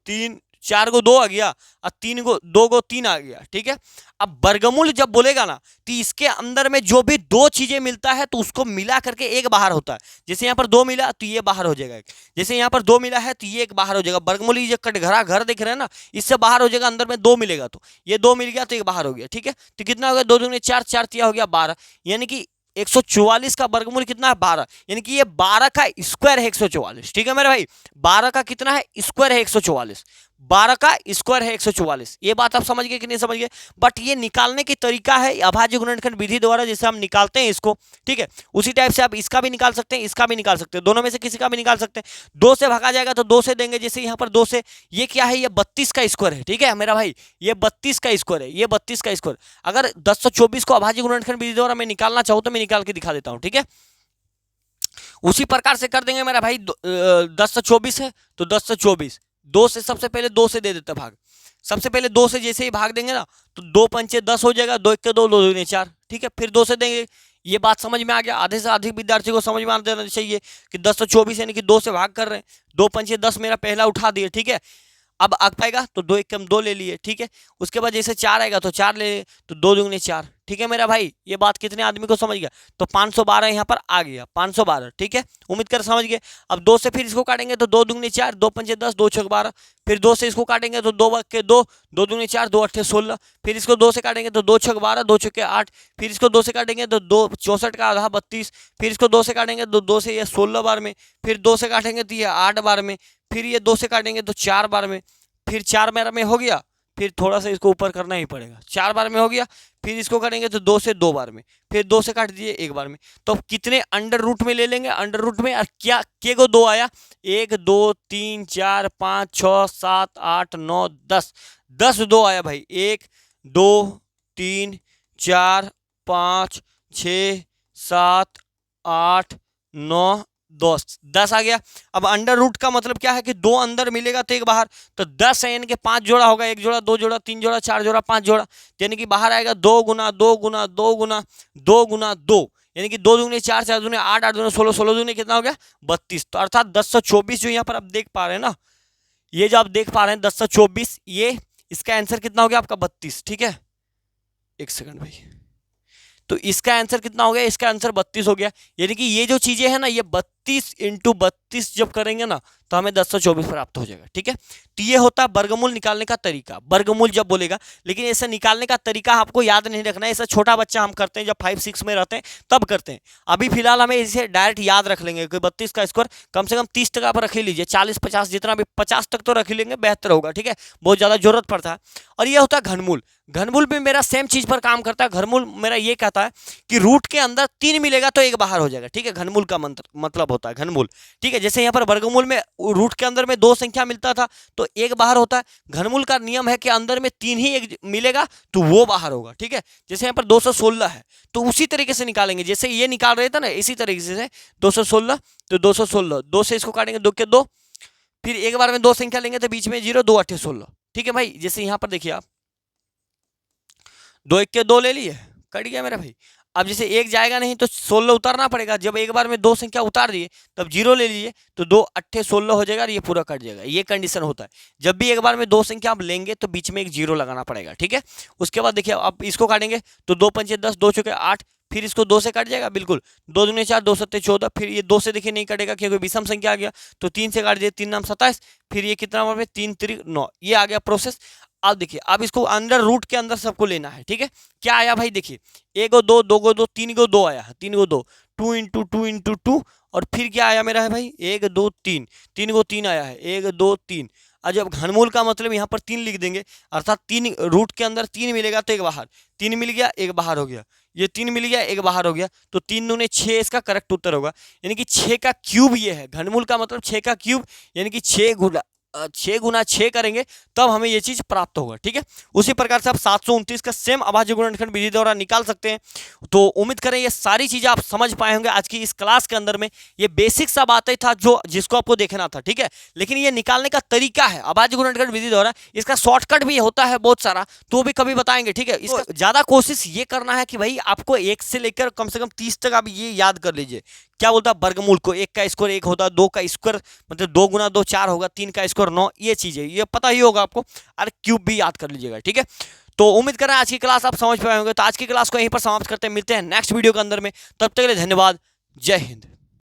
3, 4 को 2 आ गया, और 3 को 2 को 3 आ गया। ठीक है, अब वर्गमूल जब बोलेगा ना तो इसके अंदर में जो भी दो चीजें मिलता है तो उसको मिला करके एक बाहर होता है। जैसे यहाँ पर 2 मिला तो ये बाहर हो जाएगा, जैसे यहाँ पर 2 मिला है तो ये एक बाहर हो जाएगा। वर्गमूल ये कटघरा घर दिख रहा है ना, इससे बाहर हो जाएगा, अंदर में 2 मिलेगा तो ये 2 मिल गया तो एक बाहर हो गया। ठीक है, तो कितना हो गया? 2 दूनी 4, 4 तिया हो गया 12, यानी कि 144 का वर्गमूल कितना है? 12, यानी कि ये 12 का स्क्वायर है 144। ठीक है मेरे भाई, 12 का कितना है? स्क्वायर है 144, 12 का स्क्वायर है 144। ये बात आप समझ गए कि नहीं समझ गए? बट ये निकालने की तरीका है अभाज्य गुणनखंड विधि द्वारा, जैसे हम निकालते हैं इसको, ठीक है, उसी टाइप से आप इसका भी निकाल सकते हैं, इसका भी निकाल सकते हैं, दोनों में से किसी का भी निकाल सकते हैं। 2 से भागा जाएगा तो 2 से देंगे, जैसे यहाँ पर 2 से, ये क्या है? ये 32 का स्क्वायर है। ठीक है मेरा भाई, ये 32 का स्क्वायर है, ये 32 का स्क्वायर। अगर 1024 को अभाज्य गुणनखंड विधि द्वारा मैं निकालना चाहूँ तो मैं निकाल के दिखा देता हूँ। ठीक है, उसी प्रकार से कर देंगे मेरा भाई। 10 से 24 है तो 10 से 24, 2 से सबसे पहले 2 से दे देते भाग। सबसे पहले 2 से जैसे ही भाग देंगे ना तो 2 पंचे 10 हो जाएगा, 2 1 के 2, 2 दूनी 4। ठीक है, फिर 2 से देंगे। ये बात समझ में आ गया? आधे से अधिक विद्यार्थी को समझ में आ देना चाहिए कि 10 से 24 यानी कि 2 से भाग कर रहे हैं, 2 पंचे 10 मेरा पहला उठा दिए। ठीक है, अब आ पाएगा तो 2 1 के हम 2 ले लिए। ठीक है, उसके बाद जैसे 4 आएगा तो 4 ले लिए, तो 2 दूनी 4। ठीक है मेरा भाई, ये बात कितने आदमी को समझ गया? तो 512 यहाँ पर आ गया, 512। ठीक है, उम्मीद कर समझ गए। अब 2 से फिर इसको काटेंगे तो 2 दूनी 4, 2 पंचे 10, 2 छक 12, फिर 2 से इसको काटेंगे तो 2 के 2, 2 दूनी 4, 2 अट्ठे 16, फिर इसको 2 से काटेंगे तो 2 छक 12, 2 छके 8, फिर इसको 2 से काटेंगे तो 2 64 का आधा 32, फिर इसको 2 से काटेंगे तो 2 से ये 16 बार में, फिर 2 से काटेंगे तो ये 8 बार में, फिर ये 2 से काटेंगे तो 4 बार में, फिर 4 बार में हो गया, फिर थोड़ा सा इसको ऊपर करना ही पड़ेगा, 4 बार में हो गया, फिर इसको करेंगे तो 2 से 2 बार में, फिर 2 से काट दिए 1 बार में। तो कितने अंडर रूट में ले लेंगे? अंडर रूट में क्या के को 2 आया? 1 2 3 4 5 6 7 8 9 10, 10 2 आया भाई। 1 2 3 4 5 6 7 8 9 10 आ गया। अब अंडर रूट का मतलब क्या है कि 2 अंदर मिलेगा तो 1 बाहर, तो 10 है यानी कि 5 जोड़ा होगा, 1 जोड़ा 2 जोड़ा 3 जोड़ा 4 जोड़ा 5 जोड़ा, यानी कि बाहर आएगा 2 गुना 2 गुना 2 गुना 2 गुना 2, यानी कि 2 दूनी 4, 4 दूनी 8, 8 दूनी 16, 16 दूनी कितना हो गया 32। तो अर्थात 1024 जो यहाँ पर आप देख पा रहे हैं ना, ये जो आप देख पा रहे हैं 1024, ये इसका आंसर कितना हो गया आपका 32। ठीक है, एक सेकंड भाई, तो इसका आंसर कितना हो गया, इसका आंसर 32 हो गया। यानी कि ये जो चीजें हैं ना, ये 32 × 32 जब करेंगे ना तो हमें 1024 प्राप्त हो जाएगा। ठीक है, तो ये होता है वर्गमूल निकालने का तरीका, वर्गमूल जब बोलेगा। लेकिन ऐसे निकालने का तरीका आपको याद नहीं रखना है, ऐसा छोटा बच्चा हम करते हैं जब 5-6 में रहते हैं तब करते हैं। अभी फिलहाल हमें इसे डायरेक्ट याद रख लेंगे कि 32 का स्क्वायर कम से कम 30% पर रख ही लीजिए, 40-50 जितना भी 50 तक तो रख ही लेंगे, बेहतर होगा। ठीक है, बहुत ज्यादा जरूरत पड़ता है। और ये होता है घनमूल। घनमूल भी मेरा सेम चीज पर काम करता है। घनमूल मेरा ये कहता है कि रूट के अंदर 3 मिलेगा तो 1 बाहर हो जाएगा। ठीक है, घनमूल का मतलब होता है घनमूल। ठीक है, जैसे यहाँ पर वर्गमूल में रूट के अंदर में 2 संख्या मिलता था तो 1 बाहर होता है। घनमूल का नियम है कि अंदर में 3 ही 1 मिलेगा तो वो बाहर होगा। ठीक है, जैसे यहाँ पर 216 है तो उसी तरीके से निकालेंगे, जैसे ये निकाल रहे थे ना, इसी तरीके से 216, तो 216 2 से इसको काटेंगे, 2 के 2, फिर एक बार में 2 संख्या लेंगे तो बीच में 0, 2 8 16। ठीक है भाई, जैसे यहाँ पर देखिए आप 2 1 के 2 ले लिए, कट गया मेरा भाई। अब जैसे 1 जाएगा नहीं तो 16 उतारना पड़ेगा, जब एक बार में 2 संख्या उतार दिए तब 0 ले लीजिए तो 2 8 16 हो जाएगा और ये पूरा कट जाएगा। ये कंडीशन होता है, जब भी एक बार में 2 संख्या आप लेंगे तो बीच में एक 0 लगाना पड़ेगा। ठीक है, उसके बाद देखिए आप इसको काटेंगे तो 2 पंचे 10, 2 चौके 8, फिर इसको 2 से कट जाएगा बिल्कुल, 2 दूनी 4, 2 सत्ते 14, फिर ये 2 से देखिए नहीं कटेगा क्योंकि विषम संख्या आ गया, तो 3 से काट दिए, 3 नाम 27, फिर ये कितना नंबर में 3 3 9, ये आ गया प्रोसेस। अब देखिए, अब इसको अंदर रूट के अंदर सबको लेना है। ठीक है, क्या आया भाई, देखिए 1 गो 2, 2 गो 2, 3 गो 2 आया है, 3 गो 2, 2 × 2 × 2, और फिर क्या आया मेरा है भाई 1 2 3, 3 गो 3 आया है, 1 2 3। और जब घनमूल का मतलब यहाँ पर 3 लिख देंगे, अर्थात 3 रूट के अंदर 3 मिलेगा तो 1 बाहर, 3 मिल गया 1 बाहर हो गया, ये 3 मिल गया 1 बाहर हो गया, तो 3 दूने 6 इसका करेक्ट उत्तर होगा। यानी कि 6 का क्यूब ये है, घनमूल का मतलब 6 का क्यूब, यानी कि 6 गुना 6 करेंगे तब हमें ये चीज प्राप्त होगा। ठीक है, उसी प्रकार से आप 729 का सेम अभाज्य गुणनखंड विधि द्वारा निकाल सकते हैं। तो उम्मीद करें ये सारी चीजें आप समझ पाए होंगे आज की इस क्लास के अंदर में। ये बेसिक सा बातें था जो जिसको आपको देखना था। ठीक है, लेकिन ये निकालने का तरीका है अभाज्य गुणनखंड विधि द्वारा, इसका शॉर्टकट भी होता है बहुत सारा, तो भी कभी बताएंगे। ठीक है, इसका ज्यादा कोशिश ये करना है कि भाई आपको 1 से लेकर कम से कम 30 तक आप ये याद कर लीजिए। क्या बोलता है वर्गमूल को, 1 का स्क्वायर 1 होता है, 2 का स्क्वायर मतलब 2 गुना 2 4 होगा, 3 का स्क्वायर 9, ये चीजें ये पता ही होगा आपको, और क्यूब भी याद कर लीजिएगा। ठीक है, तो उम्मीद कर रहे हैं आज की क्लास आप समझ पाए होंगे। तो आज की क्लास को यहीं पर समाप्त करते हैं, मिलते हैं नेक्स्ट वीडियो के अंदर में, तब तक के लिए धन्यवाद, जय हिंद।